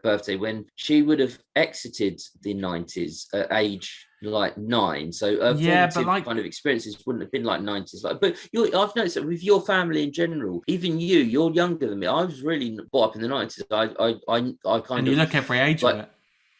birthday when she would have exited the 90s at age like 9. So formative kind of experiences wouldn't have been like 90s. But I've noticed that with your family in general, even you're younger than me. I was really brought up in the 90s. I kind of. You look every age of it.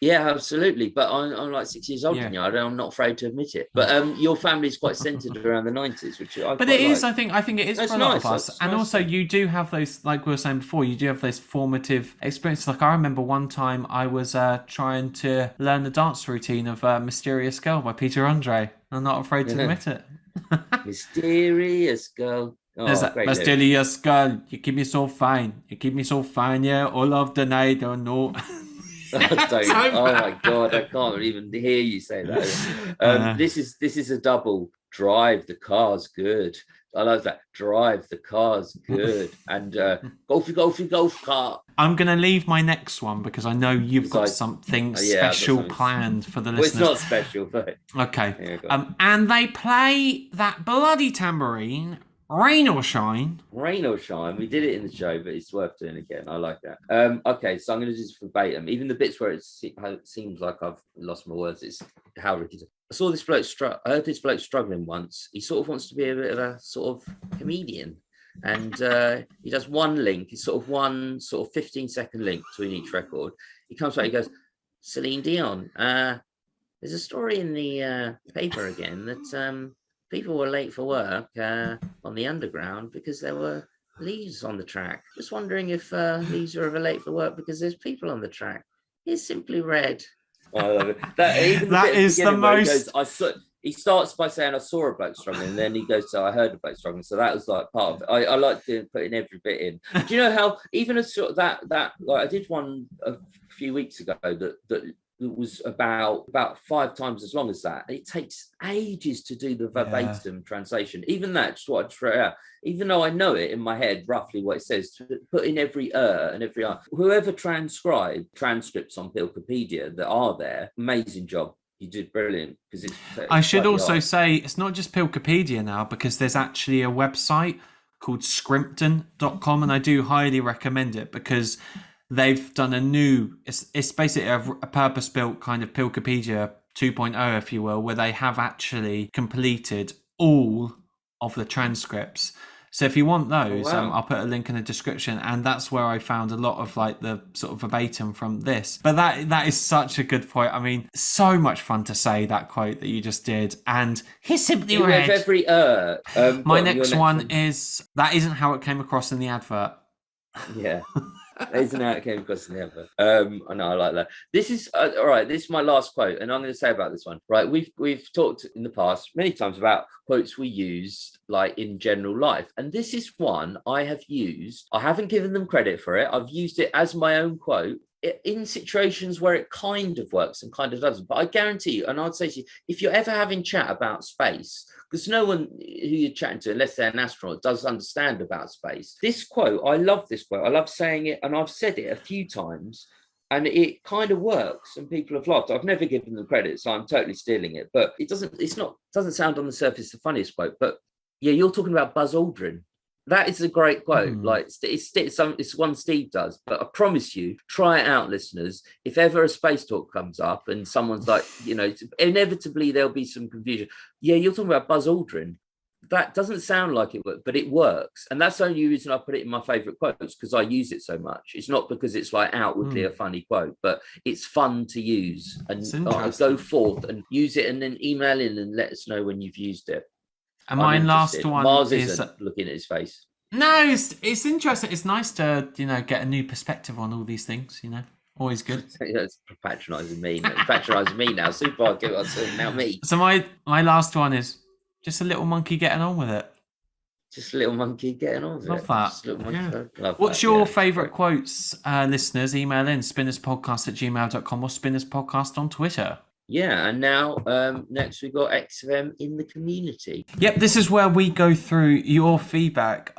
Yeah, absolutely. But I'm like 6 years older than you. I'm not afraid to admit it. But your family's quite centered around the 90s, which I. But it is. I think it is for a lot of us. And also, you do have those, like we were saying before, you do have those formative experiences. Like I remember one time I was trying to learn the dance routine of "Mysterious Girl" by Peter Andre. I'm not afraid to admit it. Mysterious Girl. Mysterious girl, you keep me so fine. You keep me so fine, yeah. All of the night, oh no. Oh my god, I can't even hear you say that. This is a double. Drive the car's good. I love that. Drive the car's good. And golf car. I'm gonna leave my next one because I know you've got something special planned for the listeners. Well, it's not special, but okay. And they play that bloody tambourine. Rain or shine. Rain or shine. We did it in the show, but it's worth doing again. I like that. Okay, so I'm going to do this verbatim. Even the bits where it seems like I've lost my words, it's how Ricky. I saw this bloke. I heard this bloke struggling once. He sort of wants to be a bit of a sort of comedian, and he does one link. It's sort of 15-second link between each record. He comes back. He goes, Celine Dion. There's a story in the paper again that. People were late for work on the Underground because there were leaves on the track. Just wondering if leaves are ever late for work because there's people on the track. Here's Simply Red. I love it. That is the most. He starts by saying, I saw a bloke struggling, and then he goes to, I heard a bloke struggling. So that was like part of it. I like putting every bit in. Do you know how, even a sort of that like I did one a few weeks ago that it was about 5 times as long as that. It takes ages to do the verbatim translation. Even that, just what I throw out. Even though I know it in my head roughly what it says, to put in every and every whoever transcribed transcripts on Wikipedia that are there, amazing job. You did brilliant because I should also say it's not just Wikipedia now because there's actually a website called scrimpton.com and I do highly recommend it because they've done a new, it's basically a purpose-built kind of Wikipedia 2.0, if you will, where they have actually completed all of the transcripts. So if you want those, wow. I'll put a link in the description, and that's where I found a lot of like the sort of verbatim from this. But that is such a good point. I mean, so much fun to say that quote that you just did, and he's simply red. Every My next one is that isn't how it came across in the advert. Yeah. That isn't how it came across in the advert. I know, I like that. This is all right. This is my last quote, and I'm going to say about this one. Right, we've talked in the past many times about quotes we use like in general life, and this is one I have used. I haven't given them credit for it. I've used it as my own quote in situations where it kind of works and kind of doesn't. But I guarantee you, and I'd say to you, if you're ever having chat about space, because no one who you're chatting to, unless they're an astronaut, does understand about space. This quote, I love this quote. I love saying it, and I've said it a few times, and it kind of works, and people have laughed. I've never given them credit, so I'm totally stealing it. But it doesn't sound on the surface the funniest quote. But yeah, you're talking about Buzz Aldrin. That is a great quote. Like it's one Steve does, but I promise you, try it out, listeners. If ever a space talk comes up and someone's like, inevitably there'll be some confusion. Yeah, you're talking about Buzz Aldrin. That doesn't sound like it works, but it works. And that's the only reason I put it in my favorite quotes, because I use it so much. It's not because it's like outwardly a funny quote, but it's fun to use. And go forth and use it, and then email in and let us know when you've used it. And my last one Mars isn't looking at his face. No, it's interesting. It's nice to get a new perspective on all these things. Always good. It's patronising me. Patronising me now. Super. Give us now me. So my last one is just a little monkey getting on with it. Just a little monkey getting on with it. Love that. Love What's your favourite quotes, listeners? Email in spinnerspodcast@gmail.com or spinnerspodcast on Twitter. Yeah, and now next we've got XFM in the community. Yep, this is where we go through your feedback,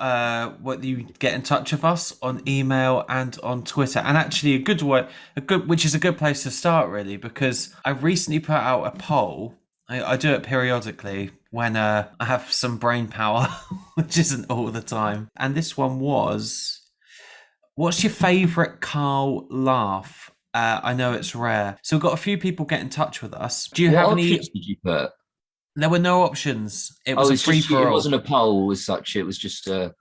what you get in touch with us on email and on Twitter. And actually which is a good place to start really, because I recently put out a poll. I do it periodically when I have some brain power, which isn't all the time. And this one was, what's your favourite Carl laugh? I know it's rare. So we've got a few people get in touch with us. Do you have any... options did you put? There were no options. It was a free-for-all. It wasn't a poll as such. It was just a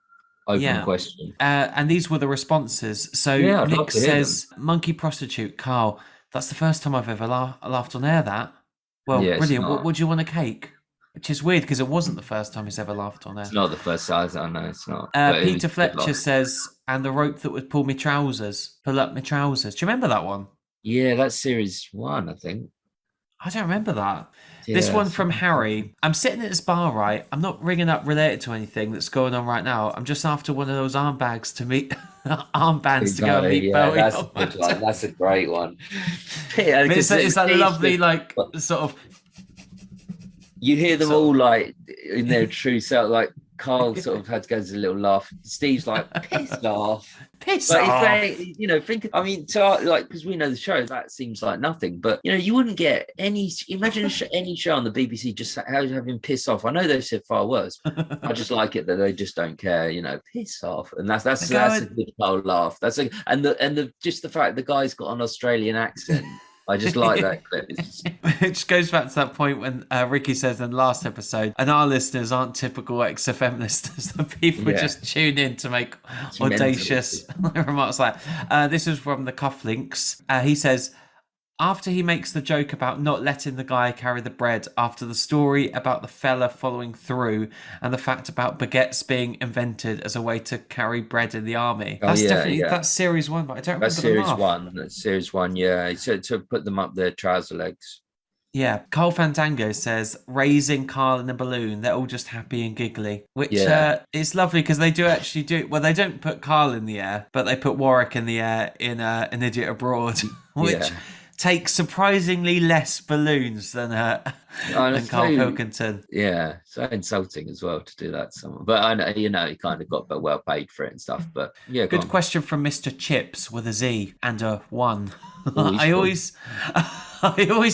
open question. And these were the responses. So Nick says, monkey prostitute, Carl. That's the first time I've ever laughed on air, that. Well, brilliant. What do you want, a cake? Which is weird because it wasn't the first time he's ever laughed on air. It's not the first time. I know it's not. Peter Fletcher says, and the rope that would pull me trousers. Pull up my trousers. Do you remember that one? Yeah, that's series 1, I think. I don't remember that. Yeah, this one from Harry. I'm sitting at this bar, right? I'm not ringing up related to anything that's going on right now. I'm just after one of those armbands to meet armbands to go and meet Bowie. That's a good one. That's a great one. It's that lovely, like, sort of... You hear them all like in their true self, like Carl sort of had to go to a little laugh. Steve's like, piss off. Piss off. Because we know the show, that seems like nothing. But, you wouldn't get any, imagine any show on the BBC just having piss off. I know they said far worse. I just like it that they just don't care, piss off. And that's a good Carl laugh. And just the fact the guy's got an Australian accent. I just like that clip. Which goes back to that point when Ricky says in the last episode, and our listeners aren't typical XFM listeners. The people just tune in to make audacious remarks like this is from the Cufflinks. He says, after he makes the joke about not letting the guy carry the bread, after the story about the fella following through and the fact about baguettes being invented as a way to carry bread in the army. That's series 1, but I don't remember That's series 1, yeah. To put them up their trouser legs. Yeah, Carl Fandango says, raising Carl in a balloon. They're all just happy and giggly, which is lovely because they do actually do. Well, they don't put Carl in the air, but they put Warwick in the air in An Idiot Abroad, which takes surprisingly less balloons than Carl Pilkington. Yeah, so insulting as well to do that to someone. But I know, he kind of got well paid for it and stuff. But yeah, good question from Mr. Chips with a Z and a 1. I always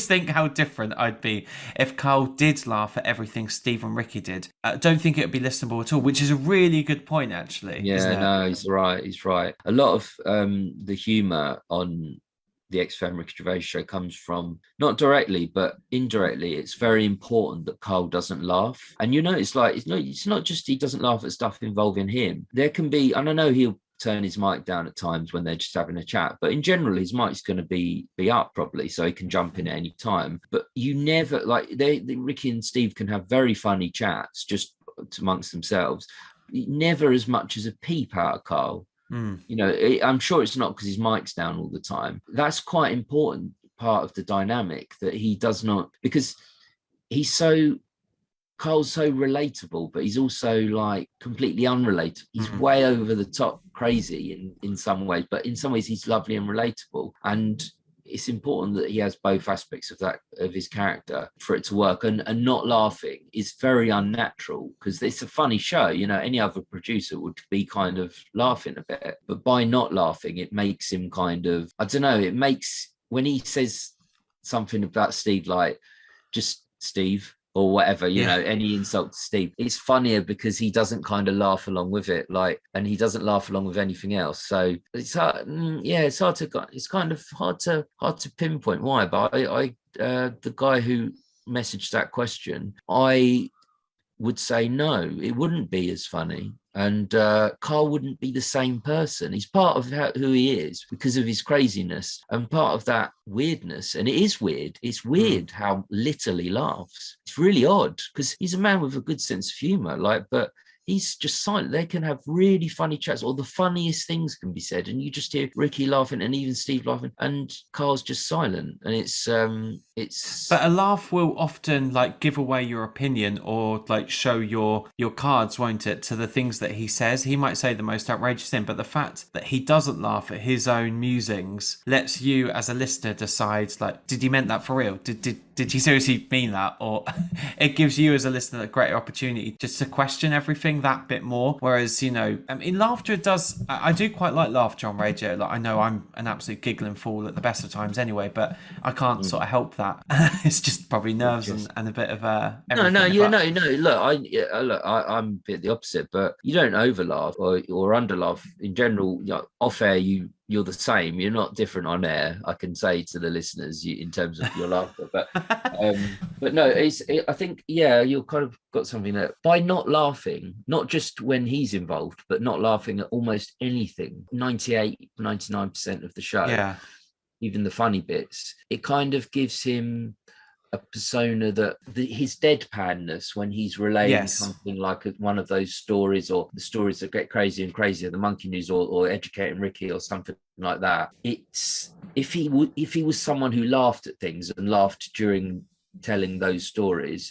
think how different I'd be if Carl did laugh at everything Steve and Ricky did. I don't think it would be listenable at all, which is a really good point, actually. Yeah, no, he's right. A lot of the humour on the XFM Ricky Gervais show comes from, not directly, but indirectly. It's very important that Carl doesn't laugh. And it's like, it's not just he doesn't laugh at stuff involving him. There can be, and I know he'll turn his mic down at times when they're just having a chat, but in general his mic's going to be up probably, so he can jump in at any time. But you never, like, Ricky and Steve can have very funny chats just amongst themselves, never as much as a peep out of Carl. I'm sure it's not because his mic's down all the time. That's quite important part of the dynamic, that he does not, because Carl's so relatable, but he's also like completely unrelatable. He's way over the top crazy in some ways, but in some ways he's lovely and relatable. And it's important that he has both aspects of his character for it to work. And not laughing is very unnatural, because it's a funny show. Any other producer would be kind of laughing a bit, but by not laughing, it makes him kind of, I don't know, it makes, when he says something about Steve, like, just Steve, or whatever, any insult to Steve, it's funnier because he doesn't kind of laugh along with it, like, and he doesn't laugh along with anything else. So it's hard, it's kind of hard to pinpoint why. But I the guy who messaged that question, I would say no, it wouldn't be as funny. And Carl wouldn't be the same person. He's part of who he is because of his craziness and part of that weirdness. And it is weird. It's weird how little he laughs. It's really odd, because he's a man with a good sense of humor, but he's just silent. They can have really funny chats, or the funniest things can be said, and you just hear Ricky laughing and even Steve laughing, and Carl's just silent. And it's but a laugh will often like give away your opinion, or like show your cards, won't it, to the things that he says. He might say the most outrageous thing, but the fact that he doesn't laugh at his own musings lets you as a listener decide, like, did he meant that for real? Did he seriously mean that? Or it gives you as a listener a greater opportunity just to question everything that bit more. Whereas, laughter does, I do quite like laughter on radio. Like, I know I'm an absolute giggling fool at the best of times anyway, but I can't sort of help that. It's just probably nerves and a bit of everything. Look, I'm a bit the opposite, but you don't over laugh or under laugh in general. Off air, you're the same. You're not different on air, I can say to the listeners, in terms of your laughter. But no, I think, you've kind of got something that by not laughing, not just when he's involved, but not laughing at almost anything, 99% of the show, even the funny bits, it kind of gives him a persona that his deadpanness when he's relaying something like one of those stories, or the stories that get crazier and crazier, the Monkey News, or Educating Ricky, or something like that. It's if he was someone who laughed at things and laughed during telling those stories,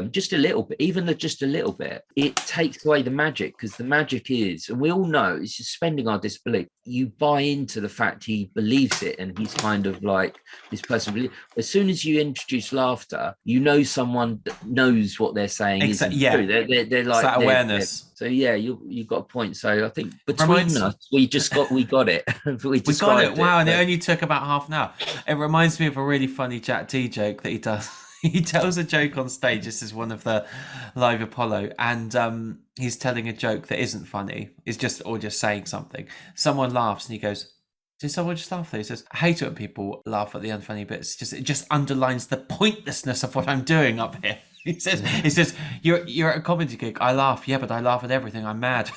just a little bit, just a little bit, it takes away the magic, because the magic is, and we all know, it's suspending our disbelief. You buy into the fact he believes it, and he's kind of like this person. As soon as you introduce laughter, someone knows what they're saying isn't true. They're like that awareness. So you've got a point. So I think between us, we got it. we got it. Wow, and it only took about half an hour. It reminds me of a really funny Jack T joke that he does. He tells a joke on stage. This is one of the live Apollo, and he's telling a joke that isn't funny. It's just saying something. Someone laughs, and he goes, "Did someone just laugh there?" He says, "I hate it when people laugh at the unfunny bits. It just underlines the pointlessness of what I'm doing up here." He says, you're at a comedy gig. I laugh, but I laugh at everything. I'm mad.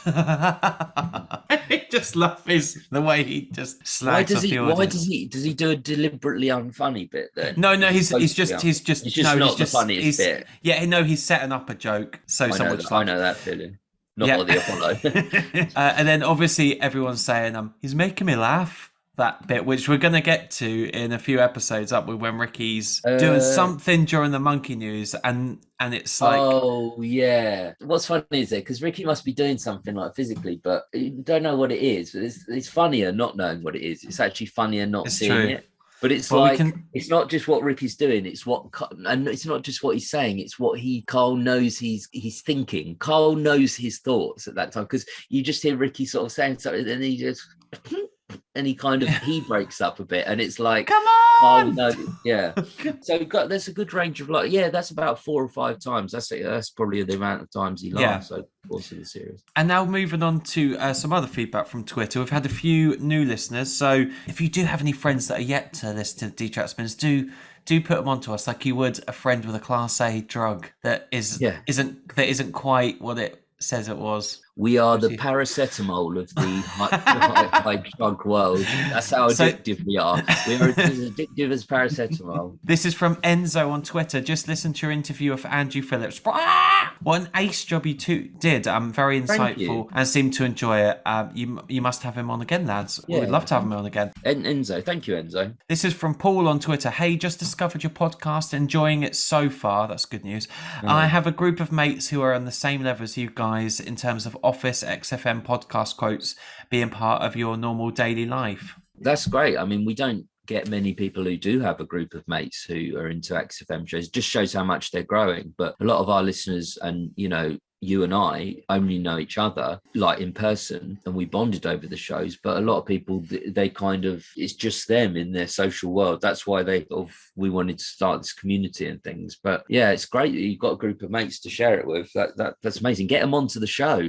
He just laughs the way he just slags off the audience. Why does he do a deliberately unfunny bit then? No, he's just not the funniest bit. Yeah, no, he's setting up a joke. So someone I know that feeling. Not the Apollo. And then obviously everyone's saying, he's making me laugh. That bit, which we're going to get to in a few episodes up with, when Ricky's doing something during the Monkey News, and it's like, what's funny is it, because Ricky must be doing something like physically, but you don't know what it is. But it's funnier not knowing what it is. It's actually funnier not seeing it. But it's it's not just what Ricky's doing. It's and it's not just what he's saying. It's what Carl knows he's thinking. Carl knows his thoughts at that time, because you just hear Ricky sort of saying something, and he just any kind of he breaks up a bit, and it's like, come on, oh no, yeah. So there's a good range of that's about 4 or 5 times. That's probably the amount of times he laughs over the course of the series. And now moving on to some other feedback from Twitter. We've had a few new listeners, so if you do have any friends that are yet to listen to D-Track Spins, do put them onto us like you would a friend with a Class A drug that isn't quite what it says it was. We are the paracetamol of the high drug world. That's how addictive we are. We are as addictive as paracetamol. This is from Enzo on Twitter. Just listen to your interview of Andrew Phillips. What an ace job you two did. Very insightful and seemed to enjoy it. You must have him on again, lads. Yeah. We'd love to have him on again. Enzo, thank you, Enzo. This is from Paul on Twitter. Hey, just discovered your podcast. Enjoying it so far. That's good news. I have a group of mates who are on the same level as you guys in terms of Office XFM podcast quotes being part of your normal daily life. That's great. I mean, we don't get many people who do have a group of mates who are into XFM shows. It just shows how much they're growing. But a lot of our listeners and, you and I only know each other like in person, and we bonded over the shows. But a lot of people, they kind of, it's just them in their social world. That's why we wanted to start this community and things. But yeah, it's great that you've got a group of mates to share it with. That's amazing. Get them onto the show.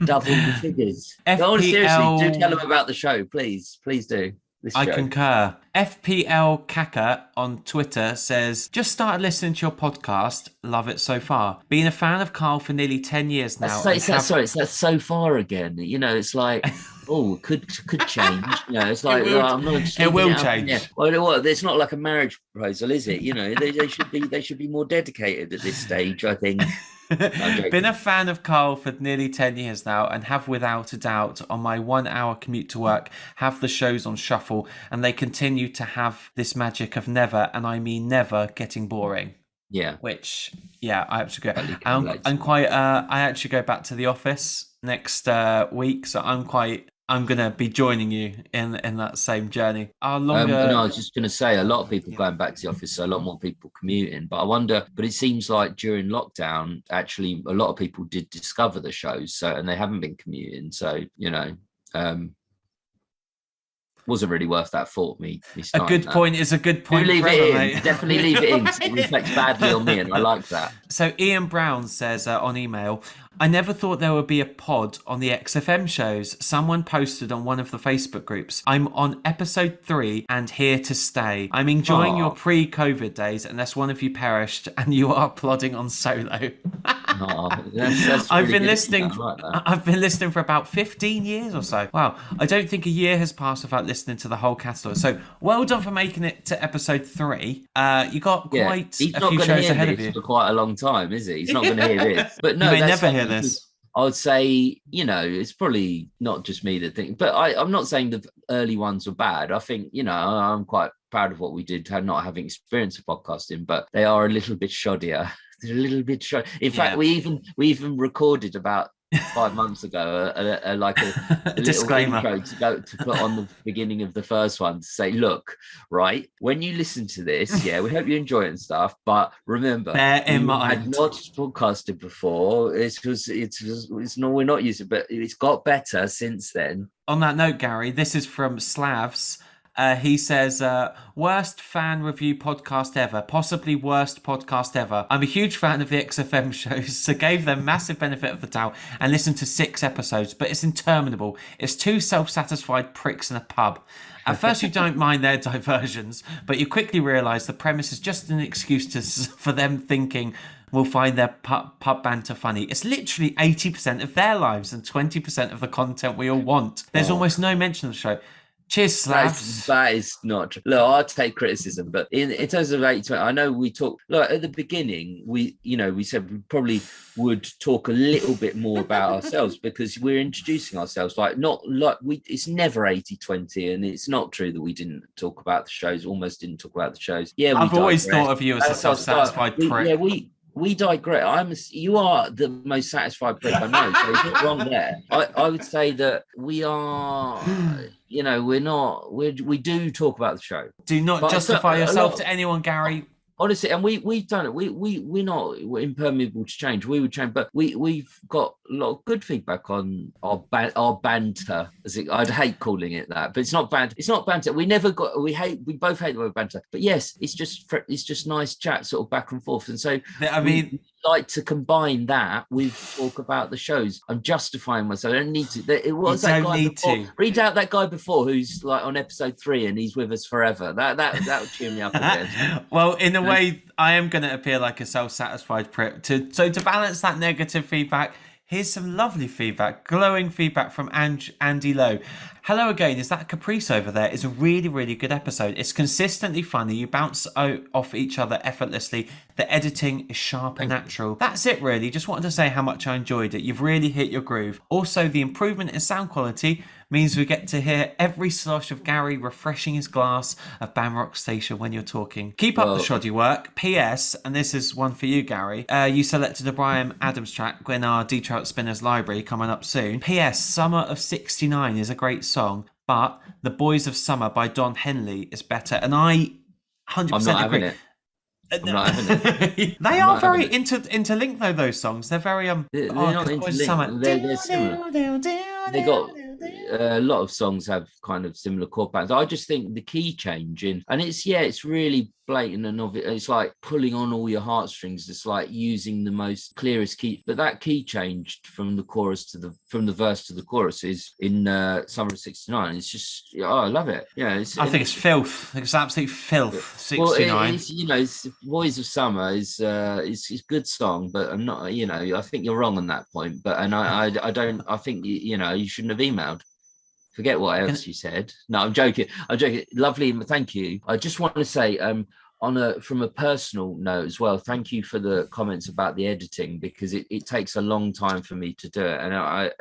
Double the figures. FPL... seriously, do tell them about the show, please do. I concur. FPL Kaka on Twitter says, just started listening to your podcast. Love it so far. Been a fan of Carl for nearly 10 years now. That's so far again. It's like, could change. It's like, I'm not just it will change. Yeah. Well, it's not like a marriage proposal, is it? They should be more dedicated at this stage, I think. Been a fan of Carl for nearly 10 years now, and have without a doubt on my 1 hour commute to work have the shows on shuffle, and they continue to have this magic of never, and I mean never, getting boring. Yeah. Which, I actually go. I'm quite. I actually go back to the office next week, so I'm going to be joining you in that same journey. I was just going to say, a lot of people going back to the office, so a lot more people commuting. But I wonder, it seems like during lockdown, actually, a lot of people did discover the shows, and they haven't been commuting. So, wasn't really worth that thought. A good point is a good point. Leave it in. Mate. Definitely leave it in. It reflects badly on me, and I like that. So Ian Brown says on email, I never thought there would be a pod on the XFM shows. Someone posted on one of the Facebook groups. I'm on episode 3 and here to stay. I'm enjoying your pre-COVID days unless one of you perished and you are plodding on solo. That's I've been listening. I've been listening for about 15 years or so. Wow, I don't think a year has passed without listening to the whole catalogue. So well done for making it to episode 3. You got quite a few shows ahead of you. For quite a long time, is he? He's not going to hear this. But no, you may never hear this. I would say, it's probably not just me that think, but I'm not saying the early ones were bad. I think, I'm quite proud of what we did, not having experience of podcasting, but they are a little bit shoddier. They're a little bit shoddy. In fact, we even recorded about 5 months ago a disclaimer intro to put on the beginning of the first one to say, look, right, when you listen to this, we hope you enjoy it and stuff, but remember, bear in mind, had not podcasted before. We're not used to it, but it's got better since then. On that note, Gary, this is from Slavs. He says, worst fan review podcast ever, possibly worst podcast ever. I'm a huge fan of the XFM shows, so gave them massive benefit of the doubt and listened to 6 episodes, but it's interminable. It's 2 self-satisfied pricks in a pub. At first you don't mind their diversions, but you quickly realise the premise is just an excuse for them thinking we'll find their pub banter funny. It's literally 80% of their lives and 20% of the content we all want. There's almost no mention of the show. Cheers, Slavs. That is not true. Look, I'll take criticism, but in terms of 80-20, I know we talked, like at the beginning, we said we probably would talk a little bit more about ourselves because we're introducing ourselves. It's never 80-20, and it's not true that we didn't talk about the shows, almost didn't talk about the shows. Yeah, I've always thought of you as a self-satisfied prick. We digress. You are the most satisfied prick I know, so it's not wrong there. I would say that we are, we do talk about the show. Do not justify yourself to anyone, Gary. Honestly, and we've done it. We're not impermeable to change. We would change, but we've got a lot of good feedback on our banter. I'd hate calling it that, but it's not banter. It's not banter. We both hate the word banter. But yes, it's just nice chat, sort of back and forth. And so we like to combine that with talk about the shows. I'm justifying myself. I don't need to. It was that guy before. Read out that guy before who's like on episode 3 and he's with us forever. That would cheer me up a bit. Well, in a way, I am going to appear like a self-satisfied prick. So to balance that negative feedback, here's some lovely feedback, glowing feedback from Andy Lowe. Hello again, is that Caprice over there? It's a really, really good episode. It's consistently funny. You bounce off each other effortlessly. The editing is sharp and natural. That's it, really. Just wanted to say how much I enjoyed it. You've really hit your groove. Also, the improvement in sound quality means we get to hear every slosh of Gary refreshing his glass of Bamrock Station when you're talking. Keep up the shoddy work. P.S. And this is one for you, Gary. You selected a Bryan Adams track in our Trout Spinners library coming up soon. P.S. Summer of '69 is a great song, but The Boys of Summer by Don Henley is better. And I 100% agree. I'm not having it. They are very interlinked though, those songs. They're very they're not interlinked. They're similar. They got a lot of songs have kind of similar chord patterns. I just think the key change and it's really blatant and obvious. It's like pulling on all your heartstrings. It's like using the most clearest key, but that key changed from the verse to the chorus is in Summer of '69. It's just I love it. Yeah, I think it's filth. It's absolute filth. '69. Well, it's Boys of Summer is a good song, but I'm not. I think you're wrong on that point. But I don't. I think you shouldn't have emailed. Forget what else you said. No, I'm joking. Lovely, thank you. I just want to say, from a personal note as well, thank you for the comments about the editing, because it takes a long time for me to do it, and I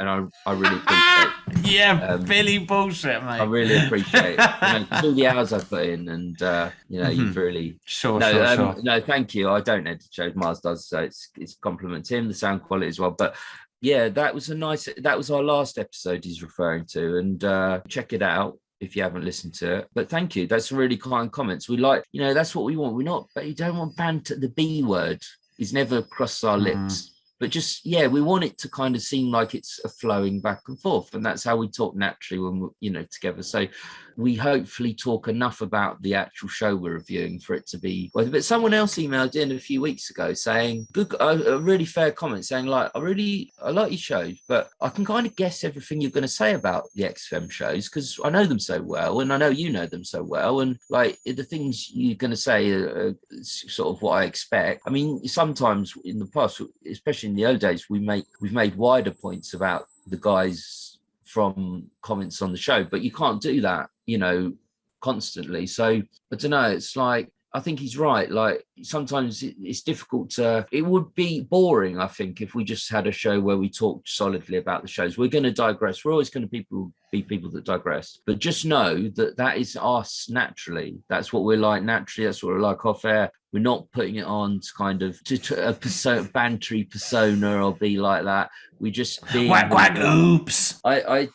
really appreciate it. Yeah, Billy bullshit, mate. I really appreciate it. All the hours I put in, and you've really sure. No, thank you. I don't edit shows. Mars does, so it's compliment him, the sound quality as well, but. Yeah, that was our last episode he's referring to, and check it out if you haven't listened to it. But thank you. That's really kind comments. We like, that's what we want. But you don't want banter. The B word is never crossed our lips. But just, we want it to kind of seem like it's a flowing back and forth. And that's how we talk naturally when we're, together. So we hopefully talk enough about the actual show we're reviewing for it to be. But someone else emailed in a few weeks ago saying, a really fair comment saying, like, I like your shows, but I can kind of guess everything you're going to say about the XFM shows because I know them so well. And I know you know them so well. And like the things you're going to say are sort of what I expect. I mean, sometimes in the past, especially in the early days, we've made wider points about the guys from comments on the show, but you can't do that, constantly. So I don't know, it's like, I think he's right. Like sometimes it's difficult it would be boring, I think, if we just had a show where we talked solidly about the shows. We're going to digress. We're always going to be people that digress, but just know that is us naturally. That's what we're like naturally. That's what we're like off air. We're not putting it on to kind of to a bantery persona or be like that. We just be whack oops. I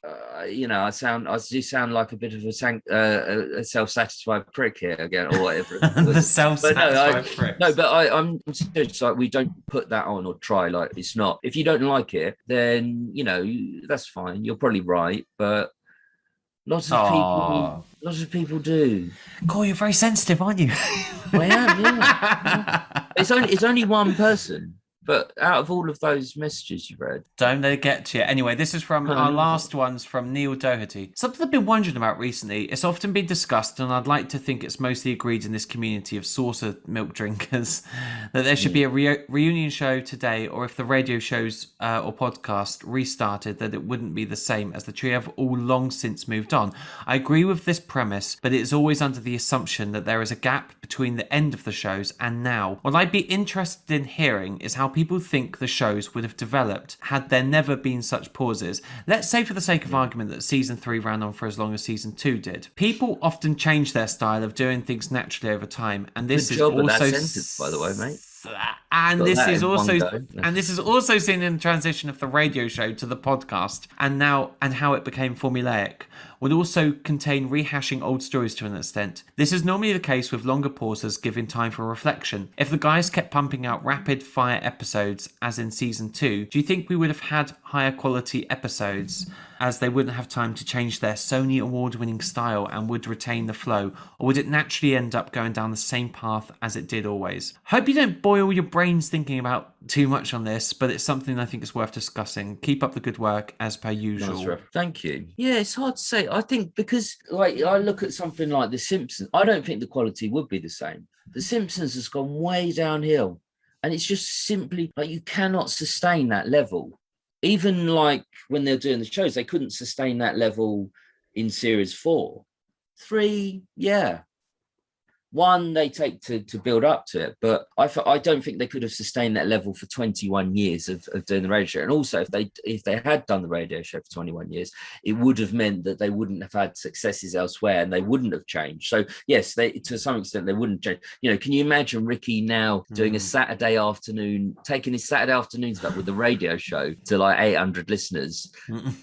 do sound like a bit of a self-satisfied prick here again, or whatever. The self-satisfied prick. No, but I'm serious. Like we don't put that on or try. Like it's not. If you don't like it, then that's fine. You're probably right, but. Lots of people do. Cool, you're very sensitive, aren't you? I am, yeah. It's only one person, but out of all of those messages you read, don't they get to you? Anyway, this is from our last ones from Neil Dougherty. Something I've been wondering about recently. It's often been discussed, and I'd like to think it's mostly agreed in this community of saucer milk drinkers, that there should be a reunion show today, or if the radio shows or podcast restarted, that it wouldn't be the same, as the trio have all long since moved on. I agree with this premise, but it is always under the assumption that there is a gap between the end of the shows and now. What I'd be interested in hearing is how people think the shows would have developed had there never been such pauses. Let's say for the sake of argument that season 3 ran on for as long as season 2 did. People often change their style of doing things naturally over time, and this is also that sentence, by the way, mate. And this is also seen in the transition of the radio show to the podcast, and how it became formulaic. would also contain rehashing old stories to an extent. This is normally the case with longer pauses, giving time for reflection. If the guys kept pumping out rapid-fire episodes, as in Season 2, do you think we would have had higher quality episodes, as they wouldn't have time to change their Sony award-winning style and would retain the flow, or would it naturally end up going down the same path as it did always? Hope you don't boil your brains thinking about too much on this, but it's something I think is worth discussing. Keep up the good work as per usual. Thank you. Yeah, it's hard to say. I think because like I look at something like The Simpsons, I don't think the quality would be the same. The Simpsons has gone way downhill, and it's just simply like you cannot sustain that level. Even like when they're doing the shows, they couldn't sustain that level in series 4. 3, yeah. 1, they take to build up to it, but I don't think they could have sustained that level for 21 years of doing the radio show. And also, if they had done the radio show for 21 years, it would have meant that they wouldn't have had successes elsewhere, and they wouldn't have changed. So yes, they to some extent they wouldn't change. You know, can you imagine Ricky now doing a Saturday afternoon, taking his Saturday afternoons up with a radio show to like 800 listeners,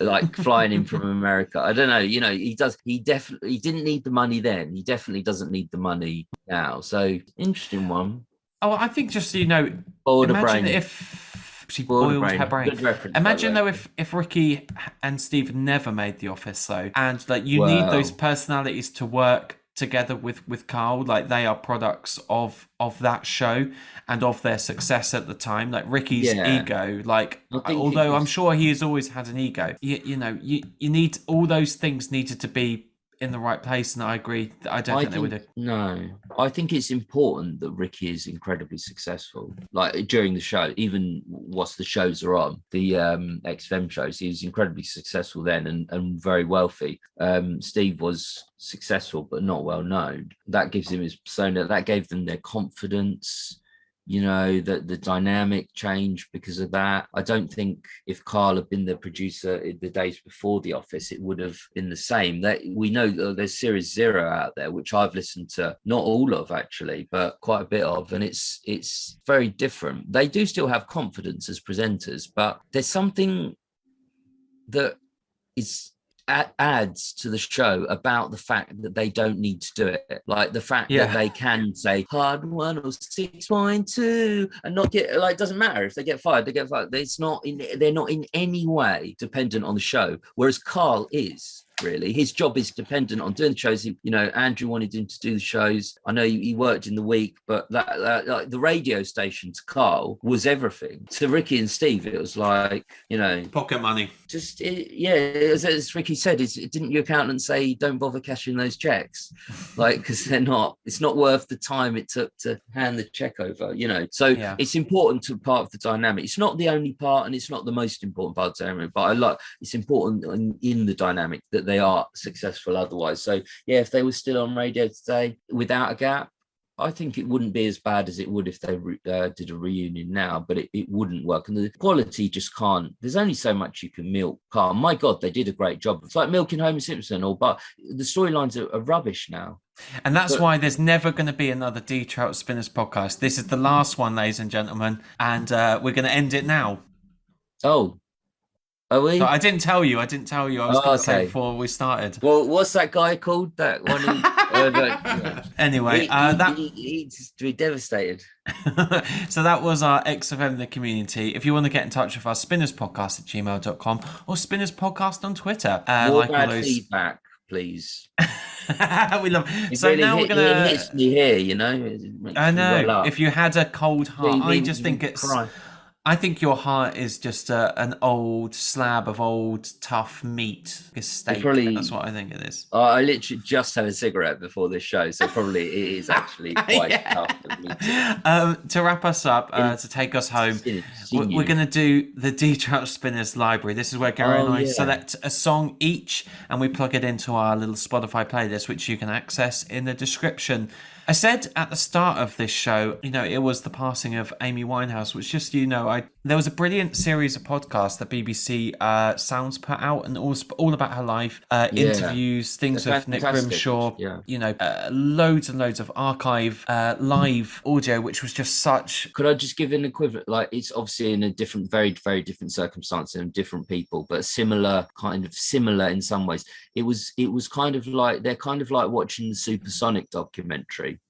like flying in from America? I don't know. You know, he didn't need the money then. He definitely doesn't need the money now. So interesting one. Oh, I think just, you know, imagine if she boiled her brain. Imagine though if Ricky and Steve never made The Office though, and like you need those personalities to work together with Carl, like they are products of that show and of their success at the time. Like Ricky's ego, like although I'm sure he has always had an ego, you know, you need all those things needed to be in the right place, and I agree. I don't think they would have. No, I think it's important that Ricky is incredibly successful. Like during the show, even whilst the shows are on, the XFM shows, he was incredibly successful then and very wealthy. Steve was successful but not well known. That gives him his persona. That gave them their confidence. You know, that the dynamic changed because of that. I don't think if Carl had been the producer in the days before The Office, it would have been the same. That we know that there's Series 0 out there, which I've listened to, not all of actually, but quite a bit of, and it's very different. They do still have confidence as presenters, but there's something that is adds to the show about the fact that they don't need to do it, like the fact that they can say hard 106.2 and not get, like, it doesn't matter if they get fired, they're not in any way dependent on the show, whereas Carl is. Really, his job is dependent on doing the shows. You know, Andrew wanted him to do the shows. I know he worked in the week, but that like the radio station to Carl was everything. To Ricky and Steve, it was like, you know, pocket money. Just as Ricky said, didn't your accountant say don't bother cashing those checks, like, because it's not worth the time it took to hand the check over. You know, so it's important to part of the dynamic. It's not the only part, and it's not the most important part of the dynamic, but it's important in the dynamic that they are successful otherwise. So yeah, if they were still on radio today without a gap, I think it wouldn't be as bad as it would if they did a reunion now, but it wouldn't work. And the quality just can't, there's only so much you can milk. Carl, my God, they did a great job. It's like milking Homer Simpson, but the storylines are rubbish now. And that's why there's never going to be another Trout Spinners podcast. This is the last one, ladies and gentlemen, and we're going to end it now. Oh, are we? No, I didn't tell you. I was going to say before we started. Well, what's that guy called? That one. Anyway, he's devastated. So that was our XFM the community. If you want to get in touch with us, spinnerspodcast@gmail.com or spinnerspodcast on Twitter. More bad feedback, please. We love. It so really now we're gonna. It hits me here, you know. I know. If you had a cold heart, I just think it's. Cry. I think your heart is just an old slab of old tough meat, a steak. That's what I think it is. I literally just had a cigarette before this show, so probably it is actually quite tough. To wrap us up, to take us home, we're going to do the Trout Spinners library. This is where Gary and I select a song each, and we plug it into our little Spotify playlist, which you can access in the description. I said at the start of this show, you know, it was the passing of Amy Winehouse, which just, you know, There was a brilliant series of podcasts that BBC Sounds put out, and all about her life, interviews, things with Nick Grimshaw, loads and loads of archive live audio, which was just such. Could I just give an equivalent? Like, it's obviously in a different, very, very different circumstance and different people, but similar in some ways. It was kind of like, they're kind of like watching the Supersonic documentary.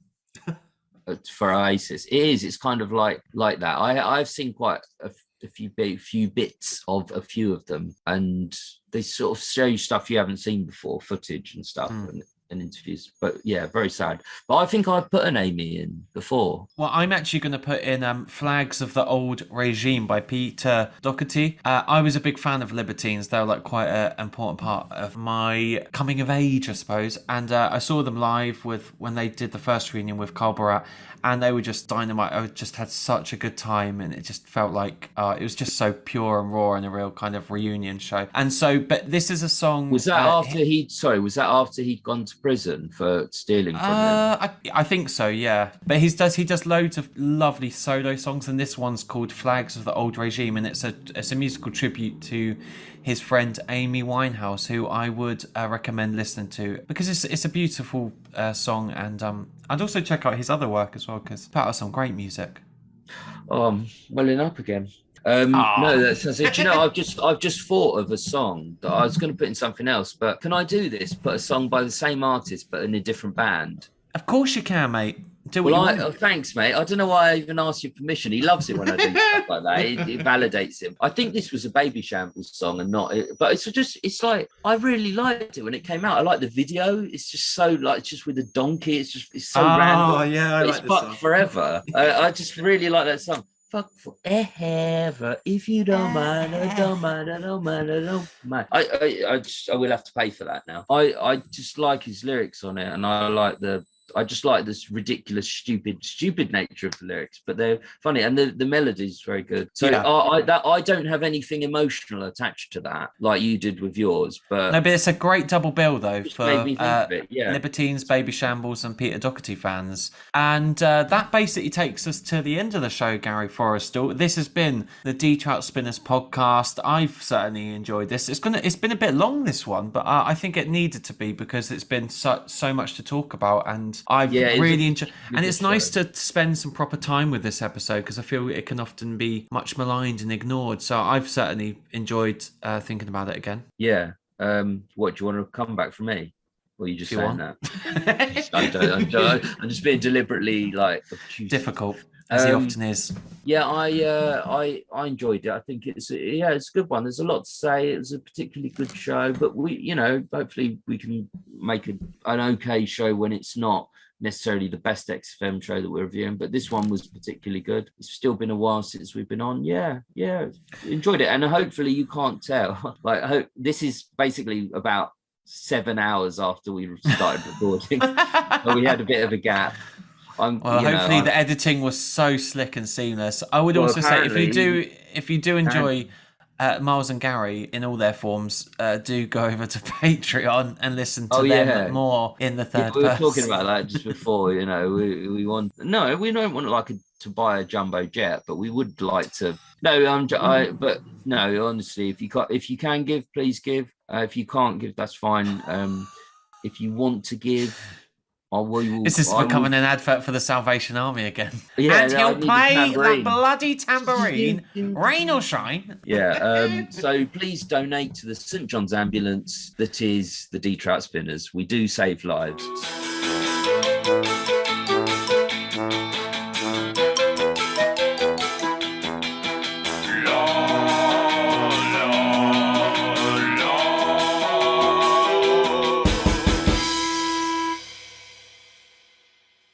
For Oasis, it's kind of like that. I've seen quite a few bits of a few of them, and they sort of show you stuff you haven't seen before, footage and stuff, and interviews. But yeah, very sad. But I think I've put an Amy in before. Well, I'm actually going to put in Flags of the Old Regime by Peter Dougherty. I was a big fan of Libertines. They were like quite an important part of my coming of age, I suppose. And I saw them live when they did the first reunion with Carl Barat, and they were just dynamite. I just had such a good time, and it just felt like it was just so pure and raw and a real kind of reunion show. And so, but this is a song. Was that after he'd gone to prison for stealing from him? I think so, yeah. But he does loads of lovely solo songs, and this one's called Flags of the Old Regime, and it's a musical tribute to his friend Amy Winehouse, who I would recommend listening to, because it's a beautiful song, and I'd also check out his other work as well, because he put out some great music. I'm welling up again. No, that's it. You know, I've just thought of a song that I was going to put in something else, but can I do this? Put a song by the same artist but in a different band? Of course you can, mate. Thanks, mate. I don't know why I even asked your permission. He loves it when I do stuff like that. It validates him. I think this was a Baby Shambles song and not it, but it's like, I really liked it when it came out. I like the video. It's just so like, it's just with a donkey. It's so random. Oh yeah, it's Fuck Forever. I just really like that song. Fuck forever, if you don't mind, I don't mind, I don't mind, I don't mind. I will have to pay for that now. I just like his lyrics on it, and I just like this ridiculous, stupid nature of the lyrics, but they're funny, and the melody is very good. So yeah. I don't have anything emotional attached to that, like you did with yours. But it's a great double bill though for yeah. Libertines, Baby Shambles, and Peter Dougherty fans. And that basically takes us to the end of the show, Gary Forrestal. This has been the D Trout Spinners podcast. I've certainly enjoyed this. It's been a bit long, this one, but I think it needed to be, because it's been so much to talk about, and I've really enjoyed, and it's nice to spend some proper time with this episode, because I feel it can often be much maligned and ignored. So I've certainly enjoyed thinking about it again. Yeah. What, do you want to come back from me? Or are you just saying that? I'm just being deliberately like difficult, as he often is. Yeah, I enjoyed it. I think it's a good one. There's a lot to say. It was a particularly good show, but hopefully we can make an okay show when it's not necessarily the best XFM show that we're reviewing, but this one was particularly good. It's still been a while since we've been on. Yeah, enjoyed it, and hopefully you can't tell. Like, I hope this is basically about 7 hours after we started recording. But we had a bit of a gap. Hopefully the editing was so slick and seamless. I would also say, if you do enjoy Miles and Gary in all their forms, do go over to Patreon and listen to them more in the third person. We were talking about that just before. We don't want to buy a jumbo jet, but we would like to. Honestly, if you can give, please give. If you can't give, that's fine. If you want to give, this is becoming an advert for the Salvation Army again. Yeah, and he'll play that bloody tambourine, rain or shine. Yeah. So please donate to the St John's ambulance that is the D Trout Spinners. We do save lives.